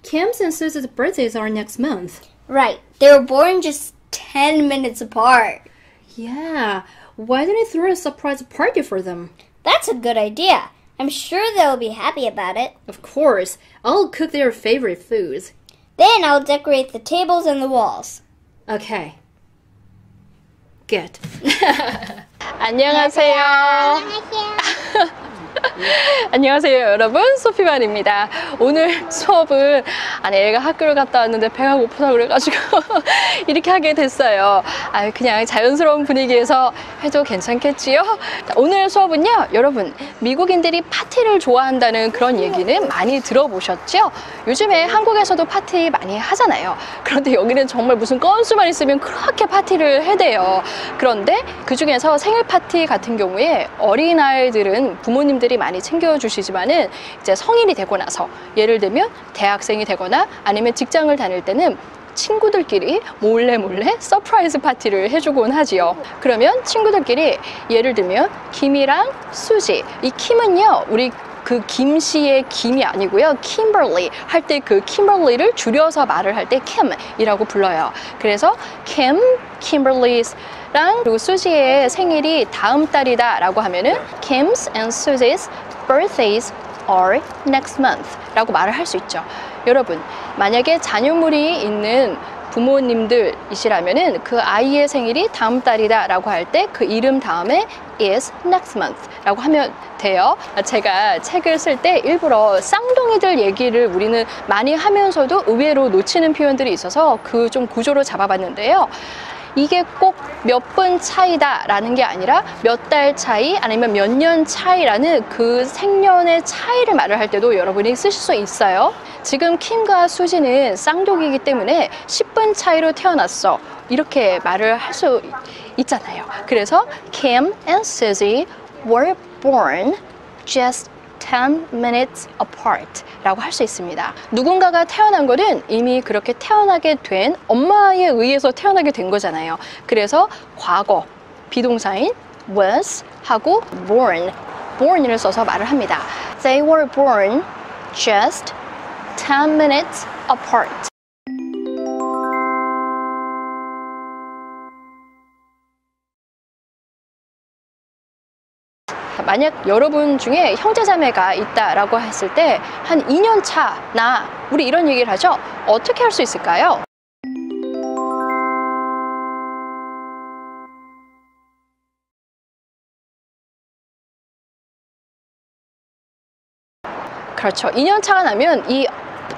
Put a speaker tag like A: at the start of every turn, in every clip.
A: Kim's and Susie's birthdays are next month.
B: Right. They were born just 10 minutes apart.
A: Yeah. Why didn't you throw a surprise party for them?
B: That's a good idea. I'm sure they'll be happy about it.
A: Of course. I'll cook their favorite foods.
B: Then I'll decorate the tables and the walls.
A: Okay. Good.
C: 안녕하세요. 안녕하세요 여러분, 소피만입니다. 오늘 수업은 애가 학교를 갔다 왔는데 배가 고프다 그래가지고 이렇게 하게 됐어요. 그냥 자연스러운 분위기에서 해도 괜찮겠지요? 오늘 수업은요, 여러분 미국인들이 파티를 좋아한다는 그런 얘기는 많이 들어보셨죠? 요즘에 한국에서도 파티 많이 하잖아요. 그런데 여기는 정말 무슨 건수만 있으면 그렇게 파티를 해대요. 그런데 그 중에서 생일 파티 같은 경우에 어린아이들은 부모님들이 많이 챙겨주시지만은 이제 성인이 되고 나서, 예를 들면 대학생이 되거나 아니면 직장을 다닐 때는 친구들끼리 몰래 서프라이즈 파티를 해주곤 하지요. 그러면 친구들끼리 예를 들면 김이랑 수지, 이 킴은요 우리 그 김씨의 김이 아니고요, 킴벌리 할 때 그 킴벌리를 줄여서 말을 할 때 킴이라고 불러요. 그래서 킴, 킴벌리랑 그리고 수지의 생일이 다음 달이다 라고 하면은 Kim's and Susie's birthdays are next month 라고 말을 할 수 있죠. 여러분, 만약에 자녀물이 있는 부모님들이시라면은 그 아이의 생일이 다음 달이다 라고 할 때 그 이름 다음에 is next month 라고 하면 돼요. 제가 책을 쓸 때 일부러 쌍둥이들 얘기를 우리는 많이 하면서도 의외로 놓치는 표현들이 있어서 그 좀 구조로 잡아봤는데요. 이게 꼭 몇 분 차이다 라는 게 아니라 몇 달 차이 아니면 몇 년 차이라는 그 생년의 차이를 말을 할 때도 여러분이 쓰실 수 있어요. 지금 킴과 수지는 쌍둥이이기 때문에 10분 차이로 태어났어, 이렇게 말을 할 수 있잖아요. 그래서 Kim and Susie were born just 10 minutes apart 라고 할 수 있습니다. 누군가가 태어난 거는 이미 그렇게 태어나게 된 엄마에 의해서 태어나게 된 거잖아요. 그래서 과거 비동사인 was 하고 born을 써서 말을 합니다. They were born just 10 minutes apart. 만약 여러분 중에 형제자매가 있다라고 했을 때 한 2년 차 나, 우리 이런 얘기를 하죠. 어떻게 할 수 있을까요? 그렇죠. 2년 차가 나면 이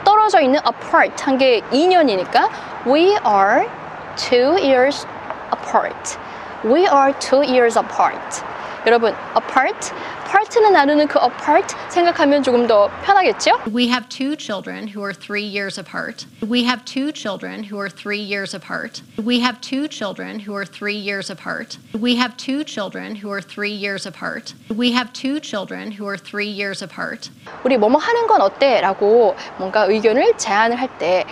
C: 떨어져 있는 apart 한 게 2년이니까 we are 2 years apart. We are 2 years apart. 여러분, part는 나누는 그 apart 생각하면 조금 더 편하겠죠?
D: We have two children who are 3 years apart. We have two children who are 3 years apart. We have two children who are 3 years apart. We have two children who are 3 years apart. We have two children who are 3 years apart.
C: 우리 뭐뭐 하는 건 어때? 라고 뭔가 의견을 제안을 할 때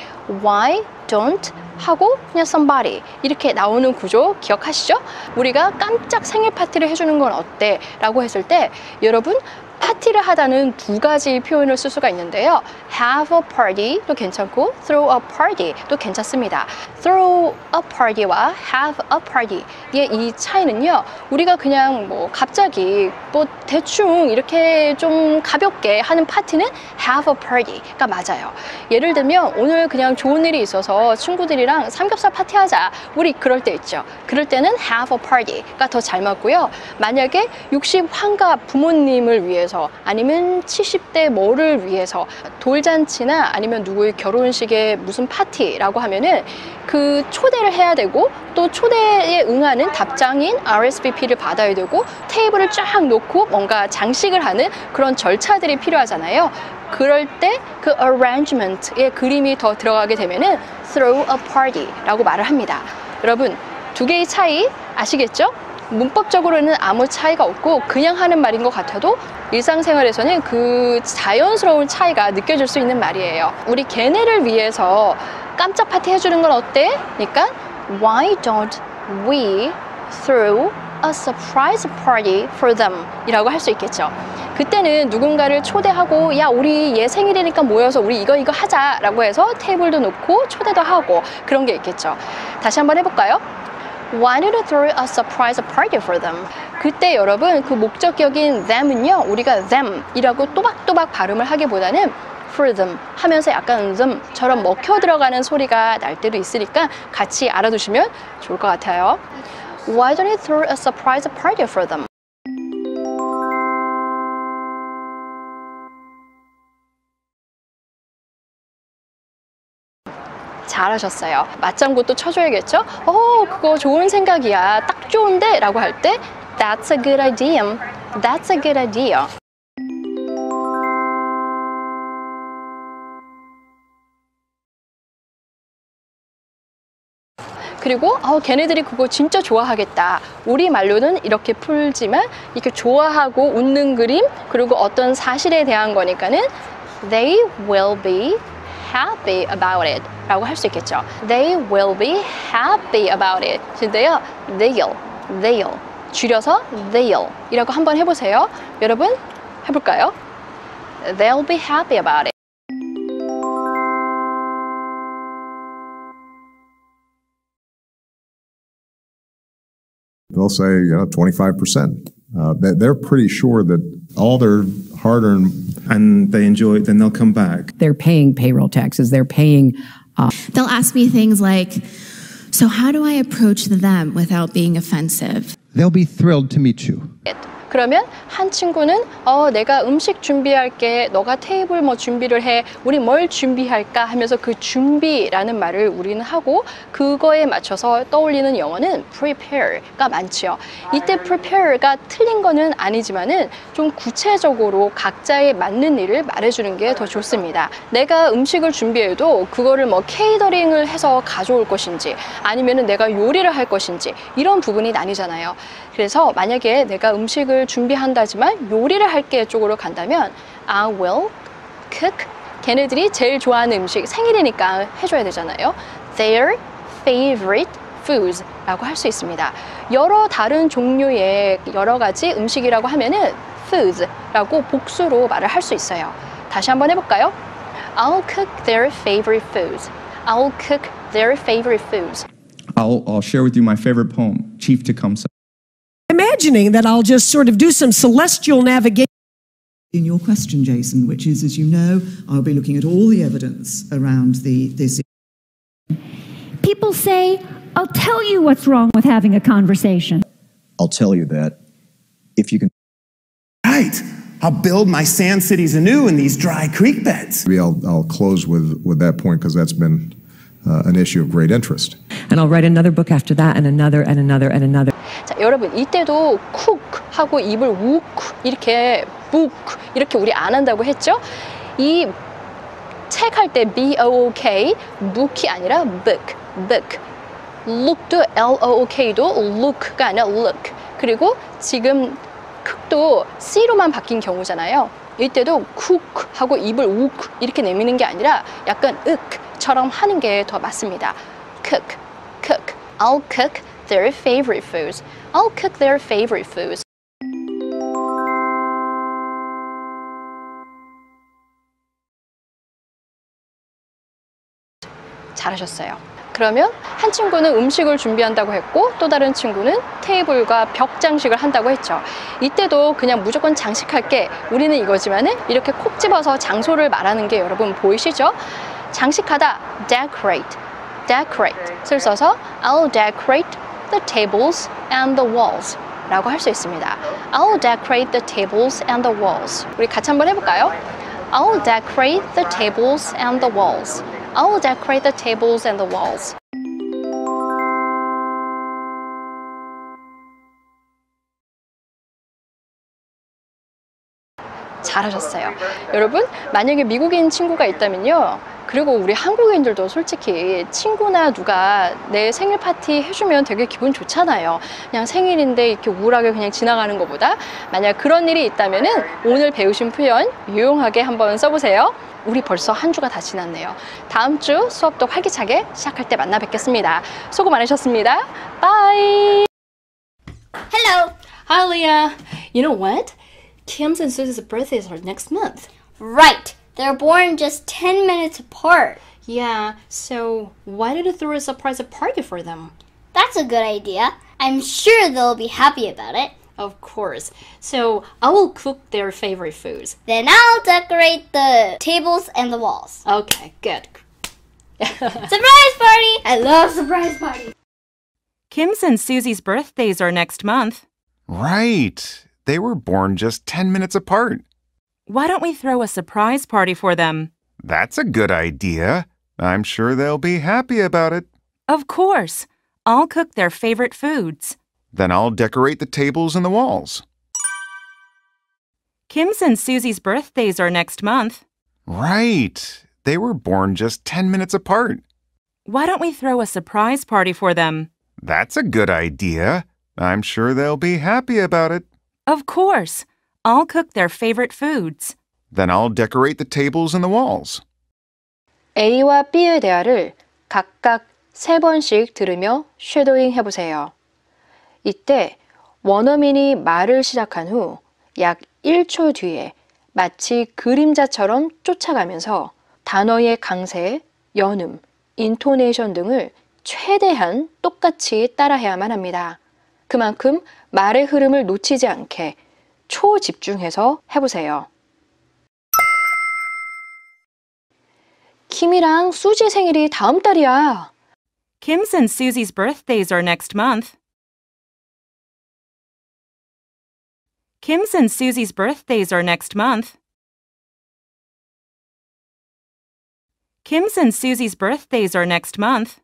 C: why don't 하고 그냥 somebody 이렇게 나오는 구조 기억하시죠? 우리가 깜짝 생일 파티를 해주는 건 어때? 라고 했을 때 여러분, 파티를 하다는 두 가지 표현을 쓸 수가 있는데요. have a party도 괜찮고 throw a party도 괜찮습니다. throw a party와 have a party의 이 차이는요, 우리가 그냥 뭐 갑자기 뭐 대충 이렇게 좀 가볍게 하는 파티는 have a party가 맞아요. 예를 들면 오늘 그냥 좋은 일이 있어서 친구들이랑 삼겹살 파티하자, 우리 그럴 때 있죠. 그럴 때는 have a party가 더 잘 맞고요. 만약에 60 환갑 부모님을 위해서 아니면 70대 뭐를 위해서 돌잔치나 아니면 누구의 결혼식에 무슨 파티라고 하면은 그 초대를 해야 되고 또 초대에 응하는 답장인 RSVP를 받아야 되고 테이블을 쫙 놓고 뭔가 장식을 하는 그런 절차들이 필요하잖아요. 그럴 때 그 arrangement의 그림이 더 들어가게 되면은 throw a party라고 말을 합니다. 여러분, 두 개의 차이 아시겠죠? 문법적으로는 아무 차이가 없고 그냥 하는 말인 것 같아도 일상생활에서는 그 자연스러운 차이가 느껴질 수 있는 말이에요. 우리 걔네를 위해서 깜짝 파티 해주는 건 어때? 그러니까 Why don't we throw a surprise party for them 이라고 할 수 있겠죠. 그때는 누군가를 초대하고 야 우리 얘 생일이니까 모여서 우리 이거 하자 라고 해서 테이블도 놓고 초대도 하고 그런 게 있겠죠. 다시 한번 해볼까요? Why don't you throw a surprise party for them? 그때 여러분 그 목적격인 them은요 우리가 them 이라고 또박또박 발음을 하기보다는 for them 하면서 약간 them처럼 먹혀 들어가는 소리가 날 때도 있으니까 같이 알아두시면 좋을 것 같아요. Why don't you throw a surprise party for them? 잘하셨어요. 맞장구도 쳐줘야겠죠? 그거 좋은 생각이야. 딱 좋은데? 라고 할 때 That's a good idea. That's a good idea. 그리고 걔네들이 그거 진짜 좋아하겠다. 우리 말로는 이렇게 풀지만 이렇게 좋아하고 웃는 그림 그리고 어떤 사실에 대한 거니까는 They will be happy about it 라고 할 수 있겠죠. They will be happy about it. 근데요, they'll 줄여서 they'll 이라고 한번 해보세요. 여러분 해볼까요? They'll be happy about it.
E: They'll say, 25%. They're pretty sure that all their hard-earned
F: and they enjoy it, then they'll come back.
G: They're paying payroll taxes. They're paying.
H: They'll ask me things like, so how do I approach them without being offensive?
I: They'll be thrilled to meet you.
C: 그러면 한 친구는 내가 음식 준비할게. 너가 테이블 뭐 준비를 해. 우리 뭘 준비할까 하면서 그 준비라는 말을 우리는 하고 그거에 맞춰서 떠올리는 영어는 prepare가 많지요. 이때 prepare가 틀린 거는 아니지만은 좀 구체적으로 각자에 맞는 일을 말해주는 게 더 좋습니다. 내가 음식을 준비해도 그거를 뭐 케이터링을 해서 가져올 것인지 아니면은 내가 요리를 할 것인지 이런 부분이 나뉘잖아요. 그래서 만약에 내가 음식을 준비한다지만 요리를 할게 쪽으로 간다면 I will cook 걔네들이 제일 좋아하는 음식 생일이니까 해줘야 되잖아요. Their favorite foods 라고 할 수 있습니다. 여러 다른 종류의 여러 가지 음식이라고 하면은 foods 라고 복수로 말을 할 수 있어요. 다시 한번 해볼까요? I'll cook their favorite foods. I'll cook their favorite foods.
F: I'll share with you my favorite poem, Chief Tecumseh.
J: Imagining that I'll just sort of do some celestial navigation.
K: In your question, Jason, which is, as you know, I'll be looking at all the evidence around this.
L: People say, I'll tell you what's wrong with having a conversation.
M: I'll tell you that if you can.
N: Right. I'll build my sand cities anew in these dry creek beds.
E: Maybe I'll close with that point because that's been an issue of great interest.
G: And I'll write another book after that and another and another and another.
C: 자, 여러분 이때도 cook 하고 입을 욱 이렇게 book 이렇게 우리 안 한다고 했죠? 이 책 할 때 B-O-O-K book이 아니라 book. look도 L-O-O-K도 look가 아니라 look. 그리고 지금 cook도 C로만 바뀐 경우잖아요. 이때도 cook 하고 입을 욱 이렇게 내미는 게 아니라 약간 처럼 하는 게 더 맞습니다. cook. I'll cook their favorite foods. I'll cook their favorite foods. 잘하셨어요. 그러면 한 친구는 음식을 준비한다고 했고 또 다른 친구는 테이블과 벽 장식을 한다고 했죠. 이때도 그냥 무조건 장식할게 우리는 이거지만은 이렇게 콕 집어서 장소를 말하는 게 여러분 보이시죠? 장식하다 decorate를 써서 I'll decorate the tables and the walls 라고 할 수 있습니다. I'll decorate the tables and the walls. 우리 같이 한번 해볼까요? I'll decorate the tables and the walls. I'll decorate the tables and the walls. 잘하셨어요. 여러분, 만약에 미국인 친구가 있다면요. 그리고 우리 한국인들도 솔직히 친구나 누가 내 생일 파티 해주면 되게 기분 좋잖아요. 그냥 생일인데 이렇게 우울하게 그냥 지나가는 것보다 만약 그런 일이 있다면은 오늘 배우신 표현 유용하게 한번 써보세요. 우리 벌써 한 주가 다 지났네요. 다음 주 수업도 활기차게 시작할 때 만나 뵙겠습니다. 수고 많으셨습니다. 바이.
B: Hello.
A: Hi, Leah. You know what? Kim's and Susie's birthdays are next month.
B: Right. They're born just 10 minutes apart.
A: Yeah, so why did you throw a surprise party for them?
B: That's a good idea. I'm sure they'll be happy about it.
A: Of course. So I will cook their favorite foods.
B: Then I'll decorate the tables and the walls.
A: Okay, good.
B: Surprise party! I love surprise parties.
O: Kim's and Susie's birthdays are next month.
P: Right. They were born just 10 minutes apart.
O: Why don't we throw a surprise party for them?
P: That's a good idea. I'm sure they'll be happy about it.
O: Of course. I'll cook their favorite foods.
P: Then I'll decorate the tables and the walls.
O: Kim's and Susie's birthdays are next month.
P: Right. They were born just 10 minutes apart.
O: Why don't we throw a surprise party for them?
P: That's a good idea. I'm sure they'll be happy about it.
O: Of course. I'll cook their favorite foods.
P: Then I'll decorate the tables and the walls.
C: A와 B의 대화를 각각 3번씩 들으며 쉐도잉 해보세요. 이때 원어민이 말을 시작한 후 약 1초 뒤에 마치 그림자처럼 쫓아가면서 단어의 강세, 연음, 인토네이션 등을 최대한 똑같이 따라해야만 합니다. 그만큼 말의 흐름을 놓치지 않게 초집중해서 해보세요. 킴이랑 수지 생일이 다음 달이야.
O: Kim's and Susie's birthdays are next month. Kim's and Susie's birthdays are next month. Kim's and Susie's birthdays are next month.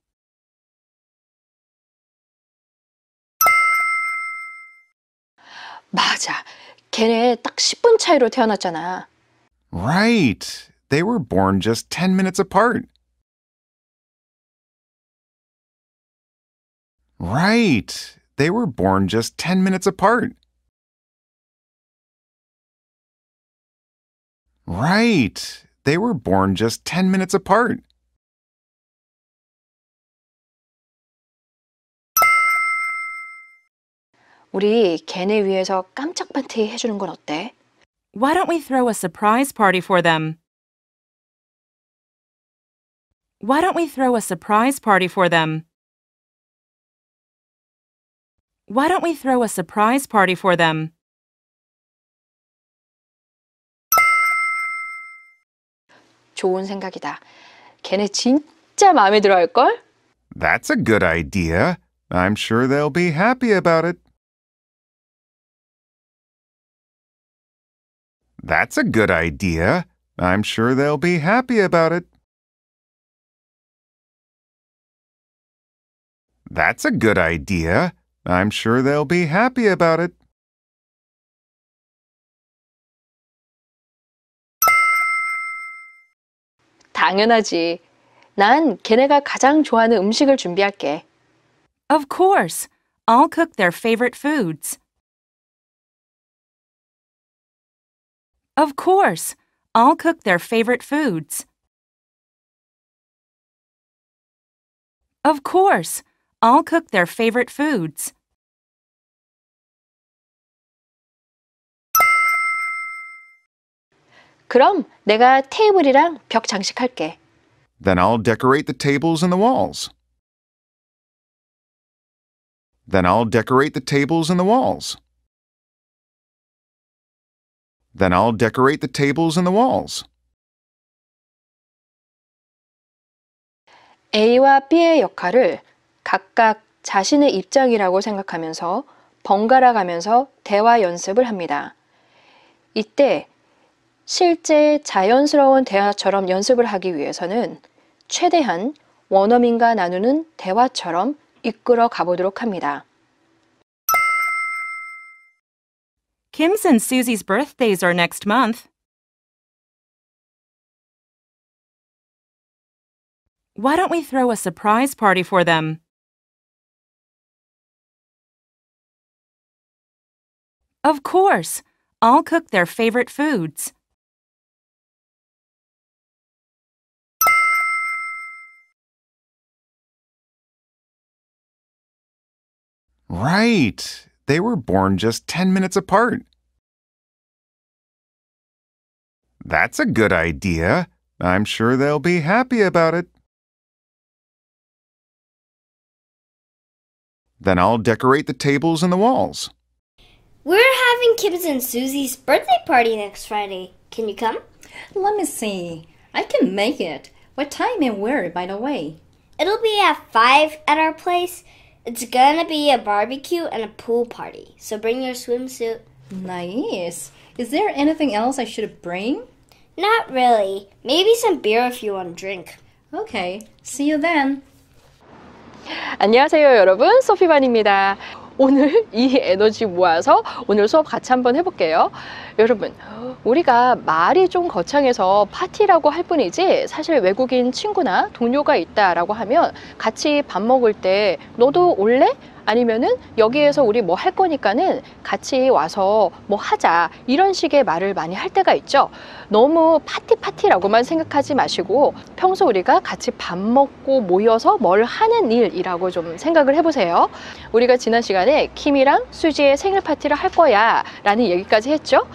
C: 맞아. 걔네 딱 10분 차이로 태어났잖아.
P: Right. They were born just 10 minutes apart. Right. They were born just 10 minutes apart. Right. They were born just 10 minutes apart.
C: 우리 걔네 위해서 깜짝 파티 해주는 건 어때?
O: Why don't we throw a surprise party for them? Why don't we throw a surprise party for them? Why don't we throw a surprise party for them?
C: 좋은 생각이다. 걔네 진짜 마음에 들어 할걸?
P: That's a good idea. I'm sure they'll be happy about it. That's a good idea. I'm sure they'll be happy about it. That's a good idea. I'm sure they'll be happy about it.
C: 당연하지. 난 걔네가 가장 좋아하는 음식을 준비할게.
O: Of course. I'll cook their favorite foods. Of course. I'll cook their favorite foods. Of course. I'll cook their favorite foods.
C: 그럼 내가 테이블이랑 벽 장식할게.
P: Then I'll decorate the tables and the walls. Then I'll decorate the tables and the walls. Then I'll decorate the tables and the walls.
C: A와 B의 역할을 각각 자신의 입장이라고 생각하면서 번갈아 가면서 대화 연습을 합니다. 이때 실제 자연스러운 대화처럼 연습을 하기 위해서는 최대한 원어민과 나누는 대화처럼 이끌어 가보도록 합니다.
O: Kim's and Susie's birthdays are next month. Why don't we throw a surprise party for them? Of course. I'll cook their favorite foods.
P: Right. They were born just 10 minutes apart. That's a good idea. I'm sure they'll be happy about it. Then I'll decorate the tables and the walls.
B: We're having Kim's and Susie's birthday party next Friday. Can you come?
A: Let me see. I can make it. What time and where, by the way?
B: It'll be at 5 at our place. It's gonna be a barbecue and a pool party. So bring your swimsuit.
A: Nice. Is there anything else I should bring?
B: Not really. Maybe some beer if you want to drink.
A: Okay. See you then.
C: 안녕하세요 여러분, 소피반입니다. 오늘 이 에너지 모아서 오늘 수업 같이 한번 해볼게요. 여러분, 우리가 말이 좀 거창해서 파티라고 할 뿐이지 사실 외국인 친구나 동료가 있다라고 하면 같이 밥 먹을 때 너도 올래? 아니면은 여기에서 우리 뭐 할 거니까는 같이 와서 뭐 하자, 이런 식의 말을 많이 할 때가 있죠. 너무 파티라고만 생각하지 마시고 평소 우리가 같이 밥 먹고 모여서 뭘 하는 일이라고 좀 생각을 해보세요. 우리가 지난 시간에 킴이랑 수지의 생일 파티를 할 거야 라는 얘기까지 했죠.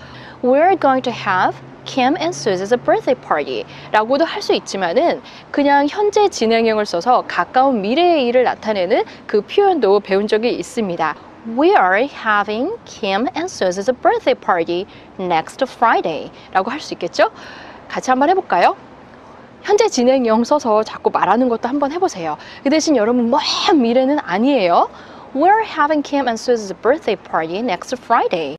C: We're going to have Kim and Susie's birthday party 라고도 할 수 있지만은 그냥 현재 진행형을 써서 가까운 미래의 일을 나타내는 그 표현도 배운 적이 있습니다. We are having Kim and Susie's birthday party next Friday 라고 할 수 있겠죠? 같이 한번 해볼까요? 현재 진행형 써서 자꾸 말하는 것도 한번 해보세요. 그 대신 여러분 먼 미래는 아니에요. We're having Kim and Susie's birthday party next Friday.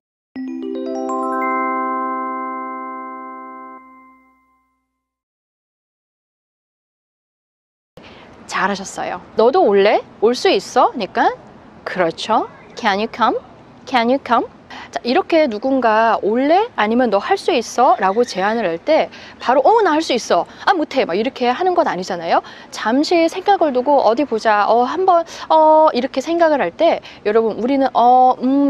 C: 잘하셨어요. 너도 올래? 올 수 있어? 그러니까 그렇죠. Can you come? Can you come? 자, 이렇게 누군가 올래? 아니면 너 할 수 있어? 라고 제안을 할 때 바로 나 할 수 있어. 아 못해. 막 이렇게 하는 건 아니잖아요. 잠시 생각을 두고 어디 보자. 한번 이렇게 생각을 할 때 여러분 우리는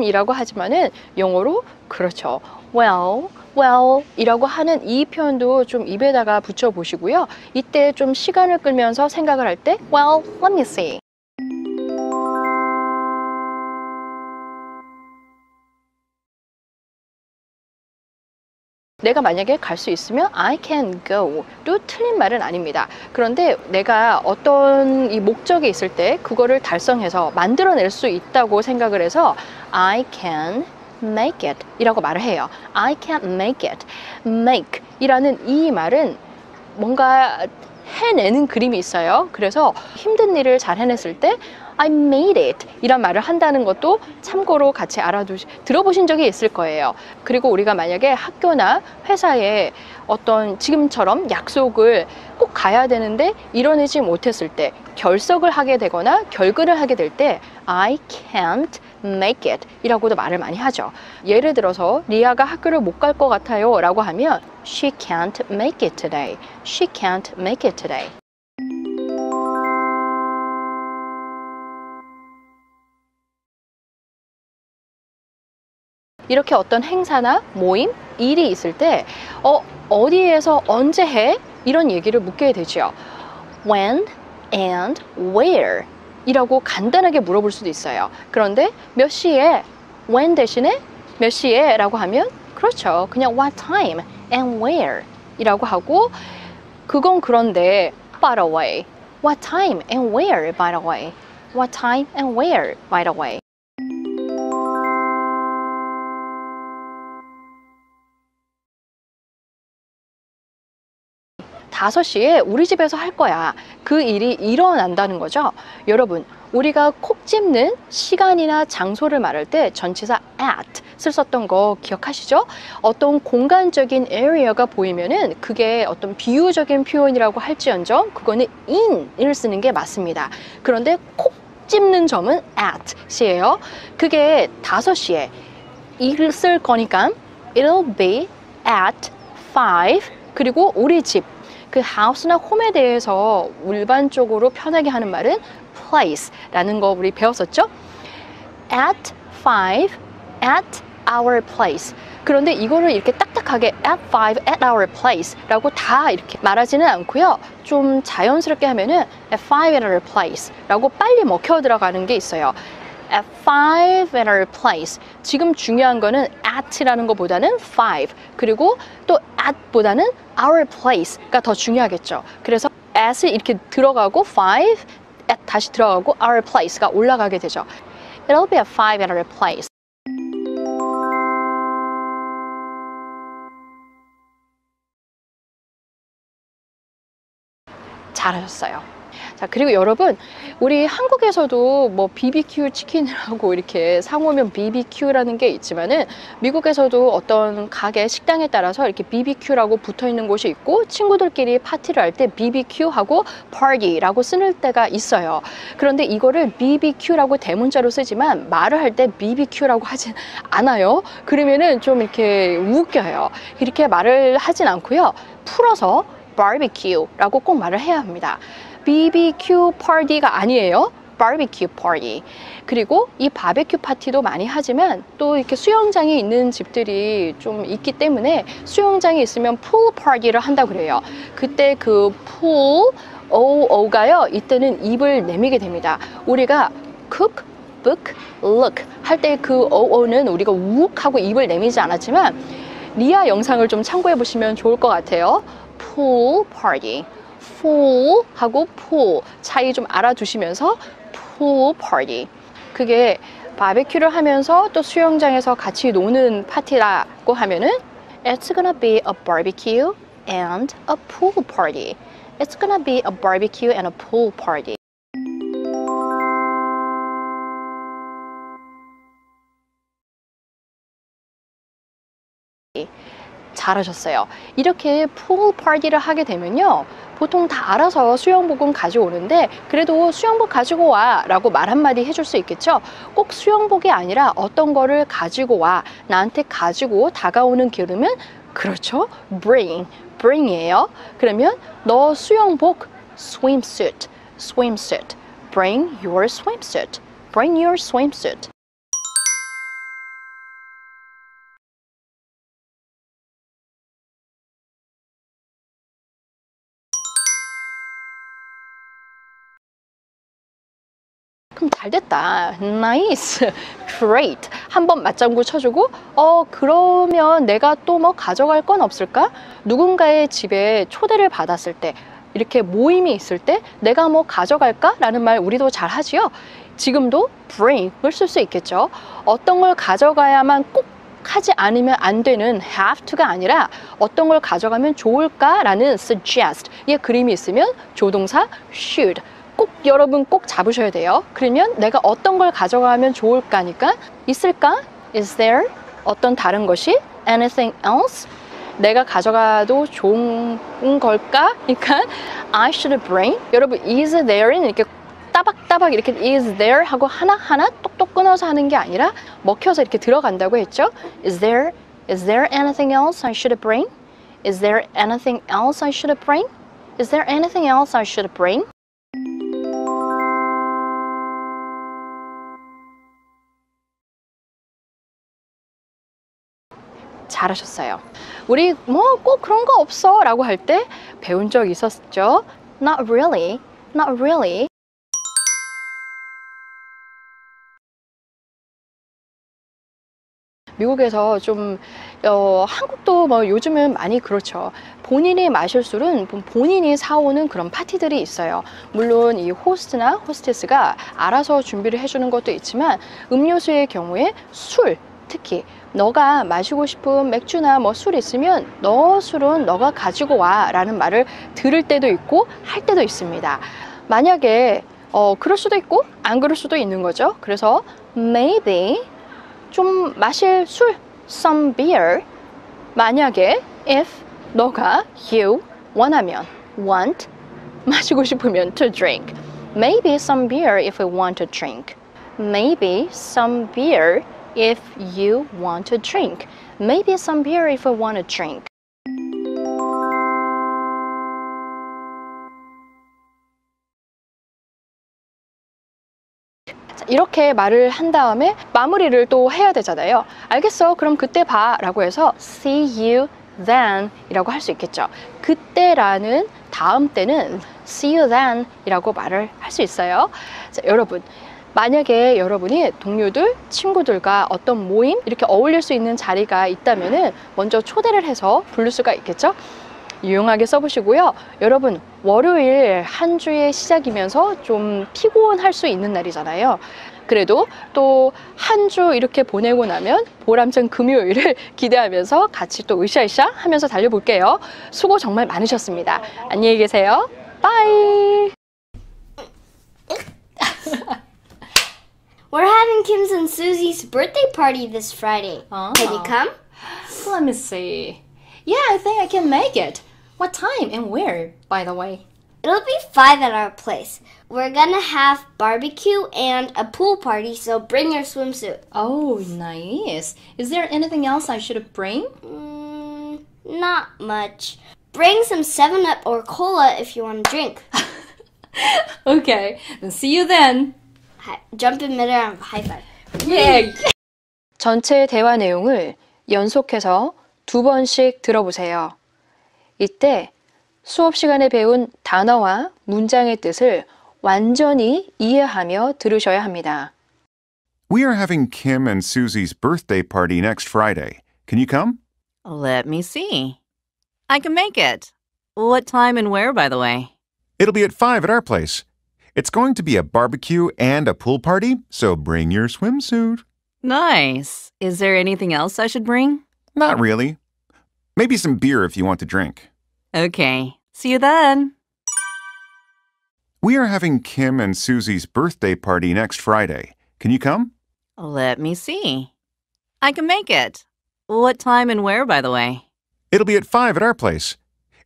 C: 이라고 하지만은 영어로 그렇죠. Well 이라고 하는 이 표현도 좀 입에다가 붙여 보시고요. 이때 좀 시간을 끌면서 생각을 할 때 Well, let me see. 내가 만약에 갈 수 있으면 I can go 또 틀린 말은 아닙니다. 그런데 내가 어떤 이 목적이 있을 때 그거를 달성해서 만들어낼 수 있다고 생각을 해서 I can make it 이라고 말을 해요. I can't make it. make 이라는 이 말은 뭔가 해내는 그림이 있어요. 그래서 힘든 일을 잘 해냈을 때 I made it 이란 말을 한다는 것도 참고로 같이 들어보신 적이 있을 거예요. 그리고 우리가 만약에 학교나 회사에 어떤 지금처럼 약속을 꼭 가야 되는데 이뤄내지 못했을 때 결석을 하게 되거나 결근을 하게 될 때 I can't make it 이라고도 말을 많이 하죠. 예를 들어서 리아가 학교를 못 갈 것 같아요 라고 하면 She can't make it today. She can't make it today. 이렇게 어떤 행사나 모임, 일이 있을 때 어디에서 언제 해? 이런 얘기를 묻게 되죠. When and where 이라고 간단하게 물어볼 수도 있어요. 그런데 몇 시에? When 대신에 몇 시에? 라고 하면 그렇죠. 그냥 what time and where 이라고 하고 그건 그런데 by the way what time and where by the way what time and where by the way 다섯 시에 우리 집에서 할 거야. 그 일이 일어난다는 거죠. 여러분, 우리가 콕 집는 시간이나 장소를 말할 때 전치사 at을 썼던 거 기억하시죠? 어떤 공간적인 area가 보이면은 그게 어떤 비유적인 표현이라고 할지언정 그거는 in을 쓰는 게 맞습니다. 그런데 콕 집는 점은 at이에요. 그게 5시에 있을 거니까 it'll be at 5 그리고 우리 집 그 house나 home에 대해서 일반적으로 편하게 하는 말은 place라는 거 우리 배웠었죠? At 5, at our place. 그런데 이거를 이렇게 딱딱하게 at 5, at our place 라고 다 이렇게 말하지는 않고요. 좀 자연스럽게 하면은 at 5 at our place 라고 빨리 먹혀 들어가는 게 있어요. at 5 at our place. 지금 중요한 거는 at라는 것보다는 5. 그리고 또 at보다는 our place가 더 중요하겠죠. 그래서 at이 이렇게 들어가고 5, at 다시 들어가고 our place가 올라가게 되죠. It'll be at 5 at our place. 잘하셨어요. 자, 그리고 여러분, 우리 한국에서도 뭐 BBQ 치킨이라고 이렇게 상호명 BBQ라는 게 있지만은 미국에서도 어떤 가게 식당에 따라서 이렇게 BBQ라고 붙어 있는 곳이 있고 친구들끼리 파티를 할 때 BBQ하고 party라고 쓰는 때가 있어요. 그런데 이거를 BBQ라고 대문자로 쓰지만 말을 할 때 BBQ라고 하진 않아요. 그러면은 좀 이렇게 웃겨요. 이렇게 말을 하진 않고요. 풀어서 barbecue라고 꼭 말을 해야 합니다. BBQ 파티가 아니에요. barbecue party. 그리고 이 바베큐 파티도 많이 하지만 또 이렇게 수영장이 있는 집들이 좀 있기 때문에 수영장이 있으면 pool party를 한다고 그래요. 그때 그 pool, OO가요. 이때는 입을 내미게 됩니다. 우리가 cook, book, look 할 때 그 OO는 우리가 욱 하고 입을 내미지 않았지만 리아 영상을 좀 참고해 보시면 좋을 것 같아요. pool party. pool 하고 pool 차이 좀 알아두시면서 pool party. 그게 바베큐를 하면서 또 수영장에서 같이 노는 파티라고 하면은 It's gonna be a barbecue and a pool party. It's gonna be a barbecue and a pool party. 잘하셨어요. 이렇게 pool party를 하게 되면요. 보통 다 알아서 수영복은 가져오는데 그래도 수영복 가지고 와 라고 말 한마디 해줄 수 있겠죠. 꼭 수영복이 아니라 어떤 거를 가지고 와 나한테 가지고 다가오는 기름은 그렇죠. bring이에요. 그러면 너 수영복 swimsuit. bring your swimsuit. bring your swimsuit. 그럼 잘 됐다. Nice. Great. 한번 맞장구 쳐주고 그러면 내가 또 뭐 가져갈 건 없을까? 누군가의 집에 초대를 받았을 때 이렇게 모임이 있을 때 내가 뭐 가져갈까? 라는 말 우리도 잘 하지요. 지금도 bring을 쓸 수 있겠죠. 어떤 걸 가져가야만 꼭 하지 않으면 안 되는 have to가 아니라 어떤 걸 가져가면 좋을까? 라는 suggest. 이 그림이 있으면 조동사 should. 꼭 여러분 꼭 잡으셔야 돼요. 그러면 내가 어떤 걸 가져가면 좋을까니까 있을까? Is there? 어떤 다른 것이? Anything else? 내가 가져가도 좋은 걸까? 그러니까 I should bring. 여러분 is there는 이렇게 따박따박 이렇게 is there 하고 하나하나 똑똑 끊어서 하는 게 아니라 먹혀서 이렇게 들어간다고 했죠. Is there anything else I should bring? Is there anything else I should bring? Is there anything else I should bring? 잘하셨어요. 우리 뭐 꼭 그런 거 없어 라고 할 때 배운 적 있었죠? Not really. Not really. 미국에서 좀 한국도 뭐 요즘은 많이 그렇죠. 본인이 마실 술은 본인이 사오는 그런 파티들이 있어요. 물론 이 호스트나 호스테스가 알아서 준비를 해주는 것도 있지만 음료수의 경우에 술 특히 너가 마시고 싶은 맥주나 뭐 술 있으면 너 술은 너가 가지고 와 라는 말을 들을 때도 있고 할 때도 있습니다. 만약에 그럴 수도 있고 안 그럴 수도 있는 거죠. 그래서 maybe 좀 마실 술 some beer 만약에 if 너가 you 원하면 want 마시고 싶으면 to drink maybe some beer if you want to drink maybe some beer if you want to drink. Maybe some beer if you want to drink. 자, 이렇게 말을 한 다음에 마무리를 또 해야 되잖아요. 알겠어. 그럼 그때 봐. 라고 해서 see you then 이라고 할 수 있겠죠. 그때라는 다음 때는 see you then 이라고 말을 할 수 있어요. 자, 여러분. 만약에 여러분이 동료들, 친구들과 어떤 모임, 이렇게 어울릴 수 있는 자리가 있다면은 먼저 초대를 해서 부를 수가 있겠죠? 유용하게 써보시고요. 여러분, 월요일 한 주의 시작이면서 좀 피곤할 수 있는 날이잖아요. 그래도 또 한 주 이렇게 보내고 나면 보람찬 금요일을 기대하면서 같이 또 으쌰으쌰 하면서 달려볼게요. 수고 정말 많으셨습니다. 안녕히 계세요. 빠이!
B: We're having Kim's and Susie's birthday party this Friday. Can you come?
A: Let me see. Yeah, I think I can make it. What time and where, by the way?
B: It'll be 5 at our place. We're gonna have barbecue and a pool party, so bring your swimsuit.
A: Oh, nice. Is there anything else I should bring?
B: Not much. Bring some 7-Up or cola if you want to drink.
A: Okay, then see you then.
B: Jump in midair and high five.
A: Yeah.
C: 전체 대화 내용을 연속해서 2번씩 들어보세요. 이때 수업 시간에 배운 단어와 문장의 뜻을 완전히 이해하며 들으셔야 합니다.
P: We are having Kim and Susie's birthday party next Friday. Can you come?
O: Let me see. I can make it. What time and where, by the way?
P: It'll be at 5 at our place. It's going to be a barbecue and a pool party, so bring your swimsuit.
O: Nice. Is there anything else I should bring?
P: Not really. Maybe some beer if you want to drink.
O: Okay. See you then.
P: We are having Kim and Susie's birthday party next Friday. Can you come?
O: Let me see. I can make it. What time and where, by the way?
P: It'll be at 5 at our place.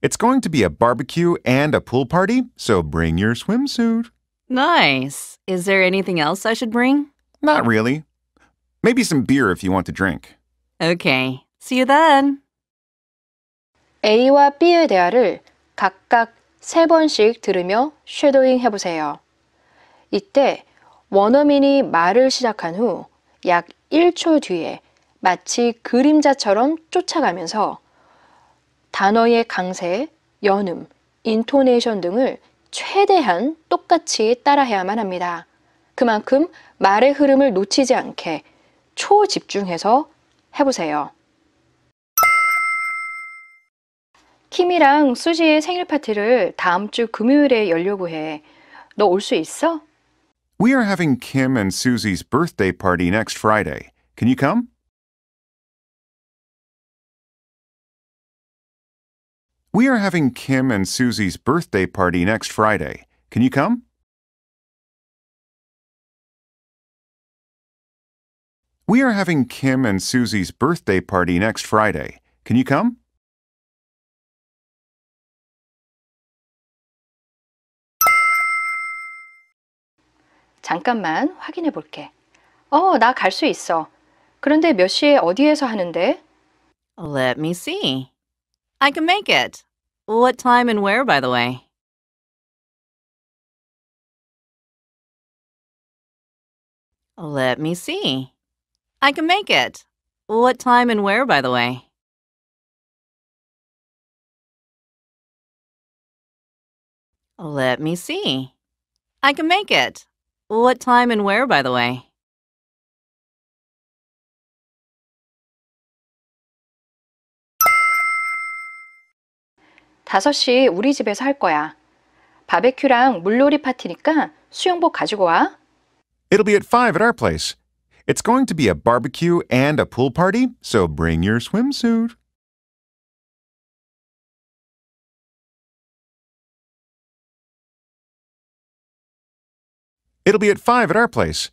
P: It's going to be a barbecue and a pool party, so bring your swimsuit.
O: Nice. Is there anything else I should bring?
P: Not really. Maybe some beer if you want to drink.
O: Okay. See you then.
C: A와 B의 대화를 각각 3번씩 들으며 쉐도잉 해보세요. 이때 원어민이 말을 시작한 후 약 1초 뒤에 마치 그림자처럼 쫓아가면서 단어의 강세, 연음, 인토네이션 등을 최대한 똑같이 따라해야만 합니다. 그만큼 말의 흐름을 놓치지 않게 초집중해서 해보세요. 킴이랑 수지의 생일 파티를 다음 주 금요일에 열려고 해. 너 올 수 있어?
P: We are having Kim and Susie's birthday party next Friday. Can you come? We are having Kim and Susie's birthday party next Friday. Can you come? We are having Kim and Susie's birthday party next Friday. Can you come?
C: 잠깐만 확인해 볼게. 나 갈 수 있어. 그런데 몇 시에 어디에서 하는데?
O: Let me see. I can make it. What time and where, by the way? Let me see. I can make it. What time and where, by the way? Let me see. I can make it. What time and where, by the way?
C: 다섯 시 우리 집에서 할 거야. 바베큐랑 물놀이 파티니까 수영복 가지고 와.
P: It'll be at 5 at our place. It's going to be a barbecue and a pool party, so bring your swimsuit. It'll be at 5 at our place.